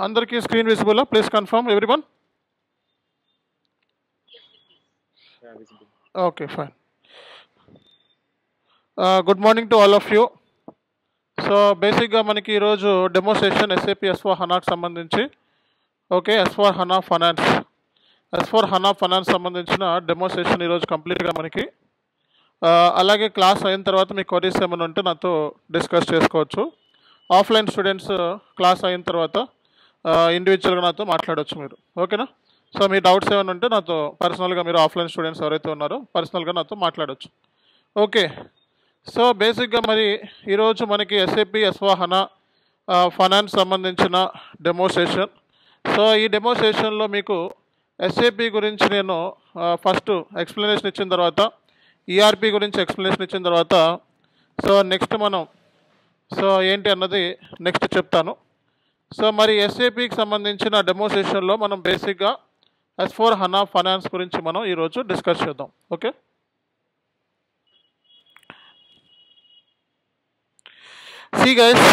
అందరికీ screen visible? Please confirm everyone. Okay, fine. Good morning to all of you. So బేసిక్గా మనకి ఈరోజు demo session SAP S/4HANAకి సంబంధించి, okay, S/4HANA finance సంబంధించిన demo session ఈరోజు కంప్లీట్గా మనకి. అలాగే క్లాస్ అయిన తర్వాత మీ క్వరీస్ ఏమైనా ఉంటే నాతో డిస్కస్ చేసుకోవచ్చు. ఆఫ్లైన్ స్టూడెంట్స్ క్లాస్ అయిన తర్వాత ఇండివిజువల్గా నాతో మాట్లాడవచ్చు మీరు, ఓకేనా? సో మీ డౌట్స్ ఏమైనా ఉంటే నాతో పర్సనల్గా, మీరు ఆఫ్లైన్ స్టూడెంట్స్ ఎవరైతే ఉన్నారో పర్సనల్గా నాతో మాట్లాడవచ్చు, ఓకే? సో బేసిక్గా మరి ఈరోజు మనకి ఎస్ఏపి S/4HANA ఫైనాన్స్ సంబంధించిన డెమో సెషన్. సో ఈ డెమో సెషన్లో మీకు ఎస్ఏపి గురించి నేను ఫస్ట్ ఎక్స్ప్లెనేషన్ ఇచ్చిన తర్వాత, ఈఆర్పి గురించి ఎక్స్ప్లెనేషన్ ఇచ్చిన తర్వాత, సో నెక్స్ట్ మనం ఏంటి అన్నది నెక్స్ట్ చెప్తాను. సో మరి ఎస్ఏపికి సంబంధించిన డెమో సెషన్లో మనం బేసిక్గా S/4HANA ఫైనాన్స్ గురించి మనం ఈరోజు డిస్కస్ చేద్దాం, okay? See guys,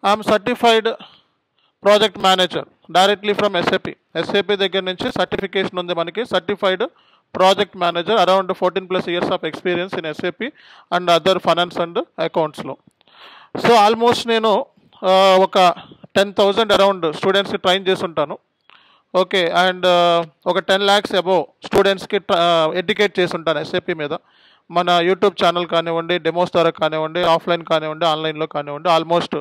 I am certified project manager directly from SAP. SAP దగ్గర నుంచి సర్టిఫికేషన్ ఉంది మనకి, certified project manager, around 14+ years of experience in SAP and other finance and అకౌంట్స్లో. సో ఆల్మోస్ట్ నేను ఒక 10,000 అరౌండ్ స్టూడెంట్స్కి ట్రైన్ చేసి ఉంటాను, ఓకే? అండ్ ఒక 10 lakhs అబోవ్ స్టూడెంట్స్కి ఎడ్యుకేట్ చేసి ఉంటాను SAP మీద. మన యూట్యూబ్ ఛానల్ కానివ్వండి, డెమోస్ ద్వారా కానివ్వండి, ఆఫ్లైన్ కానివ్వండి, ఆన్లైన్లో కానివ్వండి, ఆల్మోస్ట్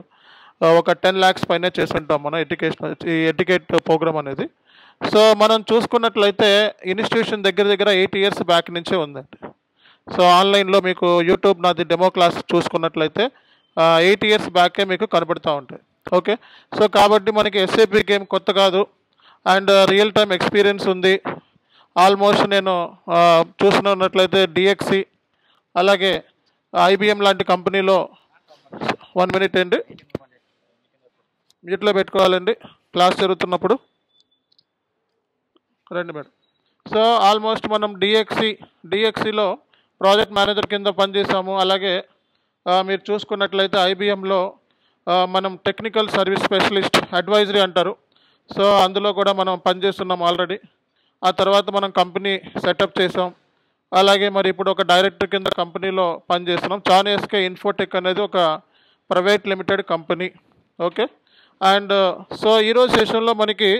ఒక 10 lakhs పైన చేస్తుంటాం మనం ఎడ్యుకేట్ ప్రోగ్రామ్ అనేది. సో మనం చూసుకున్నట్లయితే ఇన్స్టిట్యూషన్ దగ్గర 8 years బ్యాక్ నుంచే ఉందండి. సో ఆన్లైన్లో మీకు యూట్యూబ్ నాది డెమో క్లాస్ చూసుకున్నట్లయితే 8 years బ్యాకే మీకు కనబడుతూ ఉంటాయి, ఓకే? సో కాబట్టి మనకి ఎస్ఏపి గేమ్ కొత్త కాదు, అండ్ రియల్ టైమ్ ఎక్స్పీరియన్స్ ఉంది. ఆల్మోస్ట్ నేను చూసుకున్నట్లయితే డిఎక్సి, అలాగే IBM లాంటి కంపెనీలో 1 minute అండి, మ్యూట్లో పెట్టుకోవాలండి క్లాస్ జరుగుతున్నప్పుడు, రండి మేడం. సో ఆల్మోస్ట్ మనం డిఎక్సిలో ప్రాజెక్ట్ మేనేజర్ కింద పనిచేసాము. అలాగే మీరు చూసుకున్నట్లయితే IBMలో మనం టెక్నికల్ సర్వీస్ స్పెషలిస్ట్, అడ్వైజరీ అంటారు. సో అందులో కూడా మనం పనిచేస్తున్నాం ఆల్రెడీ. ఆ తర్వాత మనం కంపెనీ సెటప్ చేసాం. అలాగే మరి ఇప్పుడు ఒక డైరెక్టర్ కింద కంపెనీలో పనిచేస్తున్నాం. చాన్-ఎస్కే ఇన్ఫోటెక్ అనేది ఒక private limited company, okay? And so ఈరోజు సెషన్లో మనకి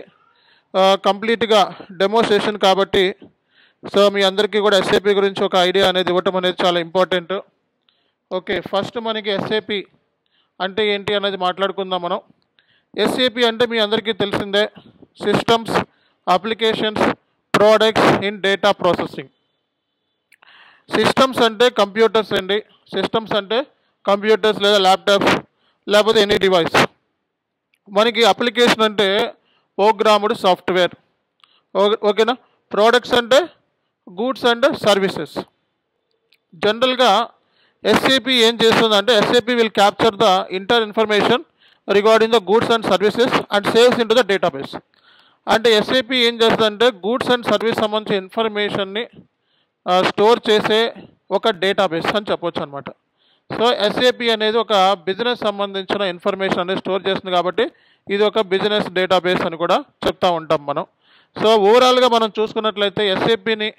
కంప్లీట్గా డెమో సెషన్ కాబట్టి, సో మీ అందరికీ కూడా ఎస్ఏపి గురించి ఒక ఐడియా అనేది ఇవ్వటం అనేది చాలా ఇంపార్టెంట్, ఓకే? ఫస్ట్ మనకి ఎస్ఏపి అంటే ఏంటి అనేది మాట్లాడుకుందాం మనం. ఎస్ఏపి అంటే మీ అందరికీ తెలిసిందే, systems, applications, products in data processing. Systems అంటే కంప్యూటర్స్ అండి. సిస్టమ్స్ అంటే కంప్యూటర్స్ లేదా ల్యాప్టాప్స్ లేకపోతే ఎనీ డివైస్. మనకి అప్లికేషన్ అంటే ప్రోగ్రామ్డ్ సాఫ్ట్వేర్, ఓకేనా? ప్రోడక్ట్స్ అంటే గూడ్స్ అండ్ సర్వీసెస్. జనరల్గా ఎస్ఏపి ఏం చేస్తుందంటే, SAP will capture the inter information regarding the goods and services and saves in to the database. అంటే ఎస్ఏపి ఏం చేస్తుందంటే గూడ్స్ అండ్ సర్వీస్ సంబంధించిన ఇన్ఫర్మేషన్ని స్టోర్ చేసే ఒక డేటాబేస్ అని చెప్పొచ్చు అనమాట. సో ఎస్ఏపి అనేది ఒక బిజినెస్ సంబంధించిన ఇన్ఫర్మేషన్ అనేది స్టోర్ చేస్తుంది కాబట్టి ఇది ఒక బిజినెస్ డేటాబేస్ అని కూడా చెప్తూ ఉంటాం మనం. సో ఓవరాల్గా మనం చూసుకున్నట్లయితే ఎస్ఏపిని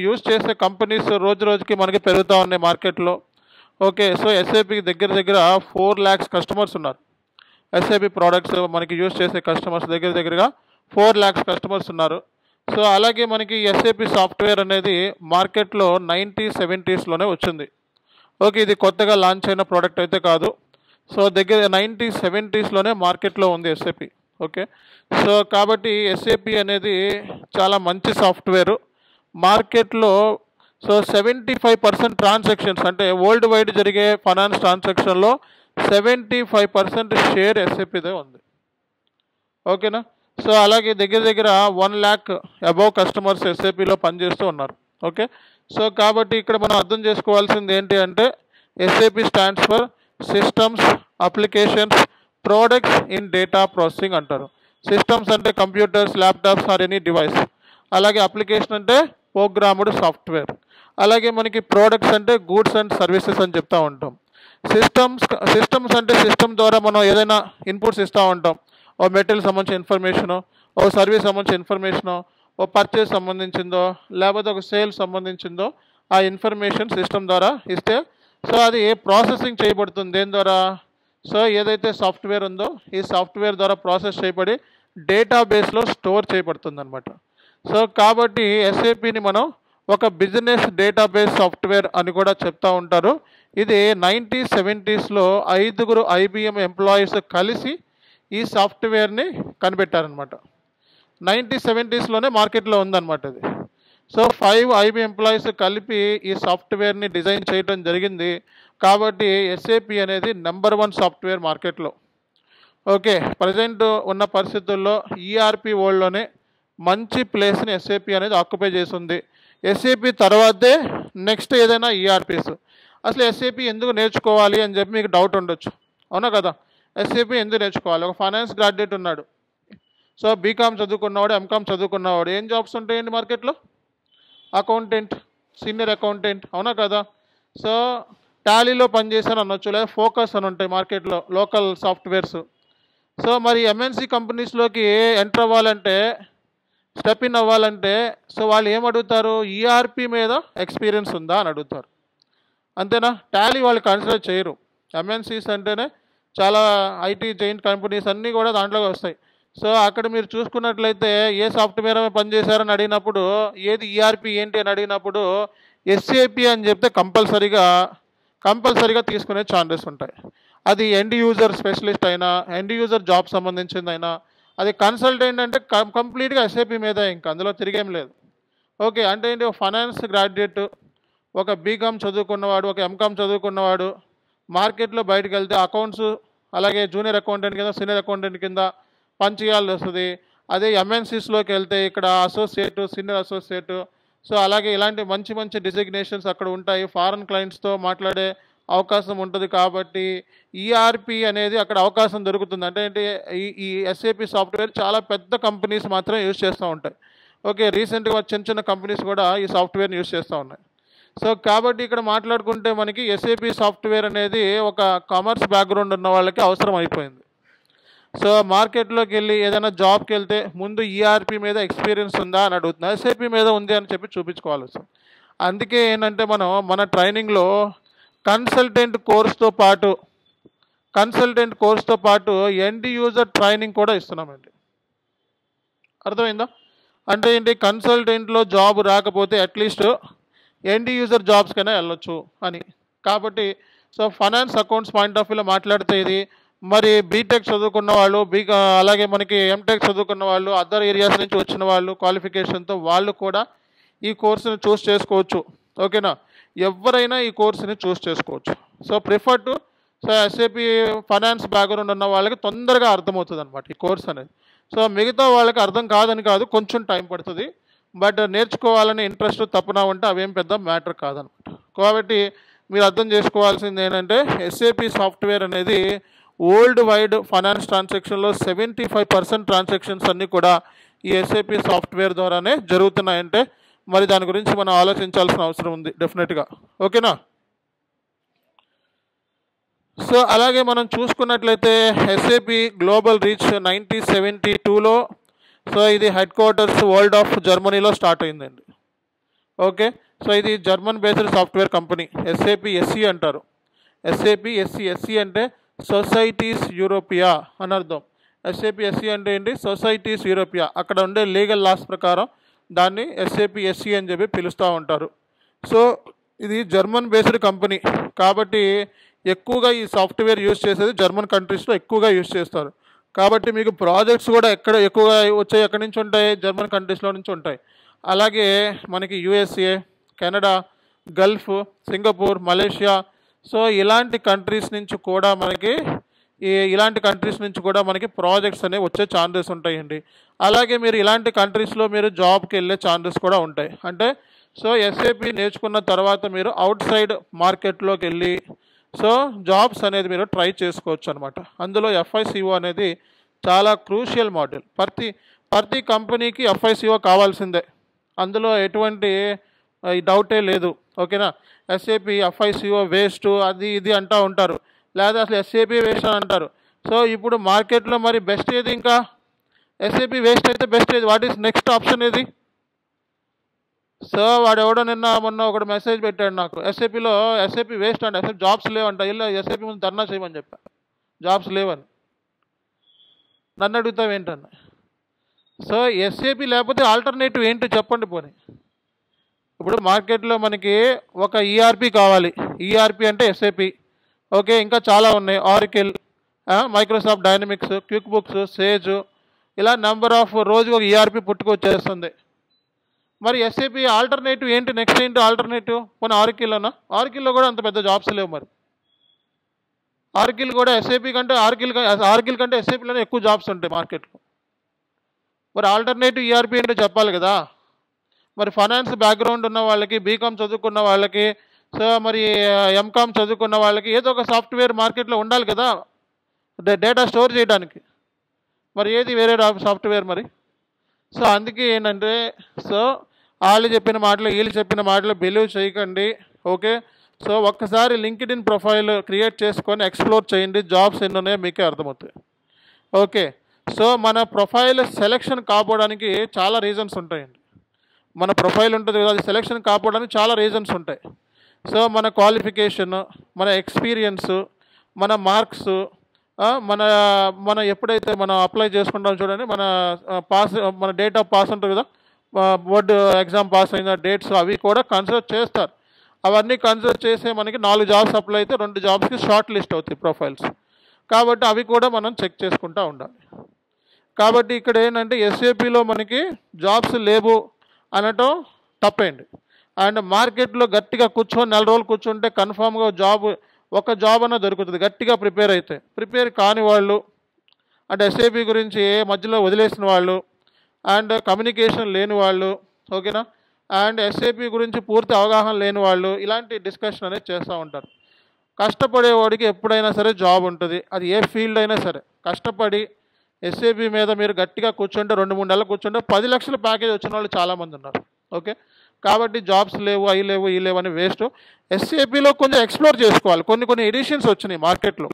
యూజ్ చేసే కంపెనీస్ రోజు రోజుకి మనకి పెరుగుతూ ఉన్నాయి మార్కెట్లో, ఓకే? సో ఎస్ఏపికి దగ్గర 4 lakhs కస్టమర్స్ ఉన్నారు. ఎస్ఏపి ప్రోడక్ట్స్ మనకి యూజ్ చేసే కస్టమర్స్ దగ్గరగా 4 lakhs కస్టమర్స్ ఉన్నారు. సో అలాగే మనకి ఎస్ఏపి సాఫ్ట్వేర్ అనేది మార్కెట్లో 1970s వచ్చింది, ఓకే? ఇది కొత్తగా లాంచ్ అయిన ప్రోడక్ట్ అయితే కాదు. సో 1970s మార్కెట్లో ఉంది ఎస్ఏపి, ఓకే? సో కాబట్టి ఎస్ఏపి అనేది చాలా మంచి సాఫ్ట్వేరు. మార్కెట్లో సో 75% ట్రాన్సాక్షన్స్ అంటే వరల్డ్ వైడ్ జరిగే ఫైనాన్స్ ట్రాన్సాక్షన్లో 75% షేర్ ఎస్ఏపిదే ఉంది, ఓకేనా? సో అలాగే దగ్గర 1 lakh అబోవ్ కస్టమర్స్ ఎస్ఏపిలో పనిచేస్తూ ఉన్నారు, ఓకే? సో కాబట్టి ఇక్కడ మనం అర్థం చేసుకోవాల్సింది ఏంటి అంటే SAP stands for systems, applications, products in data processing అంటారు. సిస్టమ్స్ అంటే computers, laptops or any device. అలాగే అప్లికేషన్ అంటే ప్రోగ్రామ్డ్ సాఫ్ట్వేర్. అలాగే మనకి ప్రోడక్ట్స్ అంటే గూడ్స్ అండ్ సర్వీసెస్ అని చెప్తూ ఉంటాం. సిస్టమ్స్ అంటే సిస్టమ్ ద్వారా మనం ఏదైనా ఇన్పుట్స్ ఇస్తూ ఉంటాం. ఓ మెటీరియల్ సంబంధించిన ఇన్ఫర్మేషను, ఓ సర్వీస్ సంబంధించిన ఇన్ఫర్మేషను, ఓ పర్చేస్ సంబంధించిందో లేకపోతే ఒక సేల్ సంబంధించిందో ఆ ఇన్ఫర్మేషన్ సిస్టమ్ ద్వారా ఇస్తే సో అది ప్రాసెసింగ్ చేయబడుతుంది. దేని ద్వారా? సో ఏదైతే సాఫ్ట్వేర్ ఉందో ఈ సాఫ్ట్వేర్ ద్వారా ప్రాసెస్ చేయబడి డేటాబేస్లో స్టోర్ చేయబడుతుంది అనమాట. సో కాబట్టి ఎస్ఏపిని మనం ఒక బిజినెస్ డేటాబేస్ సాఫ్ట్వేర్ అని కూడా చెప్తూ ఉంటారు. ఇది 1970s ఐదుగురు IBM ఎంప్లాయీస్ కలిసి ఈ సాఫ్ట్వేర్ని కనిపెట్టారనమాట. 1970s మార్కెట్లో ఉందన్నమాట ఇది. సో 5 IBM ఎంప్లాయీస్ కలిపి ఈ సాఫ్ట్వేర్ని డిజైన్ చేయడం జరిగింది. కాబట్టి ఎస్ఏపి అనేది నెంబర్ 1 సాఫ్ట్వేర్ మార్కెట్లో. ఓకే, ప్రజెంట్ ఉన్న పరిస్థితుల్లో ఈఆర్పి వరల్డ్లోనే మంచి ప్లేస్ని ఎస్ఏపి అనేది ఆక్యుపై చేస్తుంది. ఎస్ఏపి తర్వాతే నెక్స్ట్ ఏదైనా ఈఆర్పిస్. అసలు ఎస్ఏపి ఎందుకు నేర్చుకోవాలి అని చెప్పి మీకు డౌట్ ఉండొచ్చు, అవునా కదా? ఎస్ఏపి ఎందుకు నేర్చుకోవాలి? ఒక ఫైనాన్స్ గ్రాడ్యుయేట్ ఉన్నాడు, సో బీకామ్ చదువుకున్నవాడు, ఎంకామ్ చదువుకున్నవాడు, ఏం జాబ్స్ ఉంటాయండి మార్కెట్లో? అకౌంటెంట్, సీనియర్ అకౌంటెంట్, అవునా కదా? సో టాలీలో పనిచేశాను అనొచ్చు, లేదా ఫోకస్ అని ఉంటాయి మార్కెట్లో లోకల్ సాఫ్ట్వేర్స్. సో మరి ఎంఎన్సి కంపెనీస్లోకి ఎంటర్ అవ్వాలంటే, స్టెప్ ఇన్ అవ్వాలంటే సో వాళ్ళు ఏం అడుగుతారు? ఈఆర్పి మీద ఎక్స్పీరియన్స్ ఉందా అని అడుగుతారు, అంతేనా? టాలీ వాళ్ళు కన్సిడర్ చేయరు. ఎంఎన్సీస్ అంటేనే చాలా ఐటీ జైంట్ కంపెనీస్ అన్నీ కూడా దాంట్లోకి వస్తాయి. సో అక్కడ మీరు చూసుకున్నట్లయితే ఏ సాఫ్ట్వేర్ పనిచేశారని అడిగినప్పుడు, ఏది ఈఆర్పి ఏంటి అని అడిగినప్పుడు ఎస్ఏపి అని చెప్తే కంపల్సరీగా తీసుకునే ఛాన్సెస్ ఉంటాయి. అది ఎండ్ యూజర్ స్పెషలిస్ట్ అయినా, ఎండ్ యూజర్ జాబ్ సంబంధించిందైనా, అది కన్సల్టెంట్ అంటే కంప్లీట్గా ఎస్ఏపి మీద, ఇంకా అందులో తిరిగేం లేదు. ఓకే, అంటే ఏంటి? ఒక ఫైనాన్స్ గ్రాడ్యుయేట్, ఒక బీకామ్ చదువుకున్నవాడు, ఒక ఎంకామ్ చదువుకున్నవాడు మార్కెట్లో బయటకు వెళ్తే అకౌంట్స్ అలాగే జూనియర్ అకౌంటెంట్ కింద, సీనియర్ అకౌంటెంట్ కింద పనిచేయాల్సి వస్తుంది. అదే ఎంఎన్సీస్లోకి వెళ్తే ఇక్కడ అసోసియేటు, సీనియర్ అసోసియేటు, సో అలాగే ఇలాంటి మంచి మంచి డిజిగ్నేషన్స్ అక్కడ ఉంటాయి. ఫారెన్ క్లయింట్స్తో మాట్లాడే అవకాశం ఉంటుంది. కాబట్టి ఈఆర్పి అనేది అక్కడ అవకాశం దొరుకుతుంది. అంటే ఏంటి? ఈ ఎస్ఏపి సాఫ్ట్వేర్ చాలా పెద్ద కంపెనీస్ మాత్రం యూజ్ చేస్తూ ఉంటాయి. ఓకే, రీసెంట్గా చిన్న చిన్న కంపెనీస్ కూడా ఈ సాఫ్ట్వేర్ని యూజ్ చేస్తూ ఉన్నాయి. సో కాబట్టి ఇక్కడ మాట్లాడుకుంటే మనకి ఎస్ఏపి సాఫ్ట్వేర్ అనేది ఒక కామర్స్ బ్యాక్గ్రౌండ్ ఉన్న వాళ్ళకి అవసరం అయిపోయింది. సో మార్కెట్లోకి వెళ్ళి ఏదైనా జాబ్కి వెళ్తే ముందు ఈఆర్పి మీద ఎక్స్పీరియన్స్ ఉందా అని అడుగుతున్నా, ఎస్ఏపి మీద ఉంది అని చెప్పి చూపించుకోవాలి. సో అందుకే ఏంటంటే మన ట్రైనింగ్లో కన్సల్టెంట్ కోర్స్తో పాటు ఎండ్ యూజర్ ట్రైనింగ్ కూడా ఇస్తున్నామండి. అర్థమైందా? అంటే ఏంటి? కన్సల్టెంట్లో జాబ్ రాకపోతే అట్లీస్ట్ ఎండ్ యూజర్ జాబ్స్కైనా వెళ్ళొచ్చు అని. కాబట్టి so finance accounts point of వ్యూలో మాట్లాడితే ఇది మరి బీటెక్ చదువుకున్న వాళ్ళు, అలాగే మనకి ఎంటెక్ చదువుకున్న వాళ్ళు, అదర్ ఏరియాస్ నుంచి వచ్చిన వాళ్ళు క్వాలిఫికేషన్తో వాళ్ళు కూడా ఈ కోర్సుని చూస్ చేసుకోవచ్చు. ఓకేనా? ఎవరైనా ఈ కోర్సుని చూస్ చేసుకోవచ్చు. So prefer to SAP finance background ఉన్న వాళ్ళకి తొందరగా అర్థమవుతుంది అనమాట ఈ కోర్స్ అనేది. సో మిగతా వాళ్ళకి అర్థం కాదని కాదు, కొంచెం టైం పడుతుంది. బట్ నేర్చుకోవాలని ఇంట్రెస్ట్ తప్పున ఉంటే అవేం పెద్ద మ్యాటర్ కాదనమాట. కాబట్టి మీరు అర్థం చేసుకోవాల్సింది ఏంటంటే ఎస్ఏపి సాఫ్ట్వేర్ అనేది వరల్డ్ వైడ్ ఫైనాన్స్ ట్రాన్సాక్షన్లో 75% ట్రాన్సాక్షన్స్ అన్నీ కూడా ఈ ఎస్ఏపి సాఫ్ట్వేర్ ద్వారానే జరుగుతున్నాయంటే మరి దాని గురించి మనం ఆలోచించాల్సిన అవసరం ఉంది డెఫినెట్గా. ఓకేనా? సో అలాగే మనం చూసుకున్నట్లయితే ఎస్ఏపి గ్లోబల్ రీచ్ 1972లో సో ఇది హెడ్ క్వార్టర్స్ వరల్డ్ ఆఫ్ జర్మనీలో స్టార్ట్ అయిందండి. ఓకే, సో ఇది German based software company. SAP SC అంటారు. ఎస్ఏపి ఎస్సి అంటే సొసైటీస్ యూరోపియా అని అర్థం. ఎస్ఏపి ఎస్సి అంటే ఏంటి? Societas Europaea. అక్కడ ఉండే లీగల్ లాస్ ప్రకారం దాన్ని ఎస్ఏపి ఎస్సి అని చెప్పి పిలుస్తూ ఉంటారు. సో ఇది జర్మన్ బేస్డ్ కంపెనీ కాబట్టి ఎక్కువగా ఈ సాఫ్ట్వేర్ యూజ్ చేసేది జర్మన్ కంట్రీస్లో ఎక్కువగా యూజ్ చేస్తారు. కాబట్టి మీకు ప్రాజెక్ట్స్ కూడా ఎక్కడ ఎక్కువగా వచ్చాయి, ఎక్కడి నుంచి ఉంటాయి? జర్మన్ కంట్రీస్లో నుంచి ఉంటాయి. అలాగే మనకి USA, Canada, Gulf, Singapore, Malaysia, so ఇలాంటి కంట్రీస్ నుంచి కూడా మనకి ప్రాజెక్ట్స్ అనేవి వచ్చే ఛాన్సెస్ ఉంటాయండి. అలాగే మీరు ఇలాంటి కంట్రీస్లో మీరు జాబ్కి వెళ్ళే ఛాన్సెస్ కూడా ఉంటాయి. అంటే సో ఎస్ఏపి నేర్చుకున్న తర్వాత మీరు అవుట్ సైడ్ మార్కెట్లోకి వెళ్ళి సో జాబ్స్ అనేది మీరు ట్రై చేసుకోవచ్చు అనమాట. అందులో FICO అనేది చాలా క్రూషియల్ మాడ్యూల్. ప్రతి కంపెనీకి FICO కావాల్సిందే, అందులో ఎటువంటి డౌటే లేదు. ఓకేనా. ఎస్ఏపి ఎఫ్ఐసిఓ వేస్ట్ అది ఇది అంటూ ఉంటారు, లేదా అసలు ఎస్ఏపి వేస్ట్ అని అంటారు. సో ఇప్పుడు మార్కెట్లో మరి బెస్ట్ ఏది? ఇంకా ఎస్ఏపి వేస్ట్ అయితే బెస్ట్ ఏది? వాట్ ఈస్ నెక్స్ట్ ఆప్షన్ ఏది? సో వాడు ఎవడో మొన్న ఒకటి మెసేజ్ పెట్టాడు నాకు, ఎస్ఏపి వేస్ట్ అంట, ఎస్ఏపి జాబ్స్ లేవంట, ఇలా ఎస్ఏపి ముందు ధర్నా చేయమని చెప్పా, జాబ్స్ లేవని. నన్ను అడుగుతావు ఏంటన్న? సో ఎస్ఏపి లేకపోతే ఆల్టర్నేటివ్ ఏంటి చెప్పండి పోనీ. ఇప్పుడు మార్కెట్లో మనకి ఒక ఈఆర్పి కావాలి, ఈఆర్పి అంటే ఎస్ఏపి, ఓకే, ఇంకా చాలా ఉన్నాయి, Oracle, Microsoft Dynamics, QuickBooks, Sage, ఇలా నెంబర్ ఆఫ్ రోజు ఒక ఈఆర్పి పుట్టుకొచ్చేస్తుంది. మరి ఎస్ఏపి ఆల్టర్నేటివ్ ఏంటి? నెక్స్ట్ ఏంటి ఆల్టర్నేటివ్? మన ఆరికిల్లోనా? ఆరికిల్లో కూడా అంత పెద్ద జాబ్స్ లేవు. మరి ఆరికిల్ కూడా ఎస్ఏపి కంటే ఆరికిల్ కంటే ఎస్ఏపిలోనే ఎక్కువ జాబ్స్ ఉంటాయి మార్కెట్లో. మరి ఆల్టర్నేటివ్ ఈఆర్పి ఏంటో చెప్పాలి కదా. మరి ఫైనాన్స్ బ్యాక్గ్రౌండ్ ఉన్న వాళ్ళకి, బీకామ్ చదువుకున్న వాళ్ళకి, సో మరి ఎంకామ్ చదువుకున్న వాళ్ళకి ఏదో ఒక సాఫ్ట్వేర్ మార్కెట్లో ఉండాలి కదా డేటా స్టోర్ చేయడానికి. మరి ఏది వేరే సాఫ్ట్వేర్ మరి? సో అందుకే ఏంటంటే, సో వాళ్ళు చెప్పిన మాటలు వీళ్ళు చెప్పిన మాటలు బిలీవ్ చేయకండి, ఓకే. సో ఒక్కసారి లింక్డ్ఇన్ ప్రొఫైల్ క్రియేట్ చేసుకొని ఎక్స్ప్లోర్ చేయండి, జాబ్స్ ఎన్ని ఉన్నాయో మీకే అర్థమవుతాయి, ఓకే. సో మన ప్రొఫైల్ సెలెక్షన్ కాపోవడానికి చాలా రీజన్స్ ఉంటాయండి. మన ప్రొఫైల్ ఉంటుంది కదా, అది సెలెక్షన్ కాపోవడానికి చాలా రీజన్స్ ఉంటాయి. సో మన క్వాలిఫికేషన్, మన ఎక్స్పీరియన్స్, మన మార్క్స్, మన ఎప్పుడైతే మనం అప్లై చేసుకుంటాం చూడండి, మన డేట్ ఆఫ్ పాస్ ఉంటుంది కదా, బోర్డు ఎగ్జామ్ పాస్ అయిన డేట్స్, అవి కూడా కన్సిడర్ చేస్తారు. అవన్నీ కన్సిడర్ చేసే మనకి 4 జాబ్స్ అప్లై అయితే 2 జాబ్స్కి షార్ట్ లిస్ట్ అవుతాయి ప్రొఫైల్స్. కాబట్టి అవి కూడా మనం చెక్ చేసుకుంటూ ఉండాలి. కాబట్టి ఇక్కడ ఏంటంటే ఎస్ఏపిలో మనకి జాబ్స్ లేవు అనటం తప్పేండి. అండ్ మార్కెట్లో గట్టిగా కూర్చొని 4 రోజులు కూర్చుంటే కన్ఫామ్గా ఒక జాబ్ అన్న దొరుకుతుంది, గట్టిగా ప్రిపేర్ అయితే. ప్రిపేర్ కాని వాళ్ళు, అంటే ఎస్ఏపి గురించి మధ్యలో వదిలేసిన వాళ్ళు, అండ్ కమ్యూనికేషన్ లేని వాళ్ళు, ఓకేనా, అండ్ ఎస్ఏపి గురించి పూర్తి అవగాహన లేని వాళ్ళు, ఇలాంటి డిస్కషన్ అనేది చేస్తూ ఉంటారు. కష్టపడేవాడికి ఎప్పుడైనా సరే జాబ్ ఉంటుంది, అది ఏ ఫీల్డ్ అయినా సరే. కష్టపడి ఎస్ఏపి మీద మీరు గట్టిగా కూర్చుంటే 2-3 నెలలు కూర్చుంటే 10 లక్షల ప్యాకేజ్ వచ్చిన వాళ్ళు చాలామంది ఉన్నారు, ఓకే. కాబట్టి జాబ్స్ లేవు, అవి లేవు, ఈ లేవు అని వేస్ట్. ఎస్ఏపిలో కొంచెం ఎక్స్ప్లోర్ చేసుకోవాలి. కొన్ని ఎడిషన్స్ వచ్చినాయి మార్కెట్లో.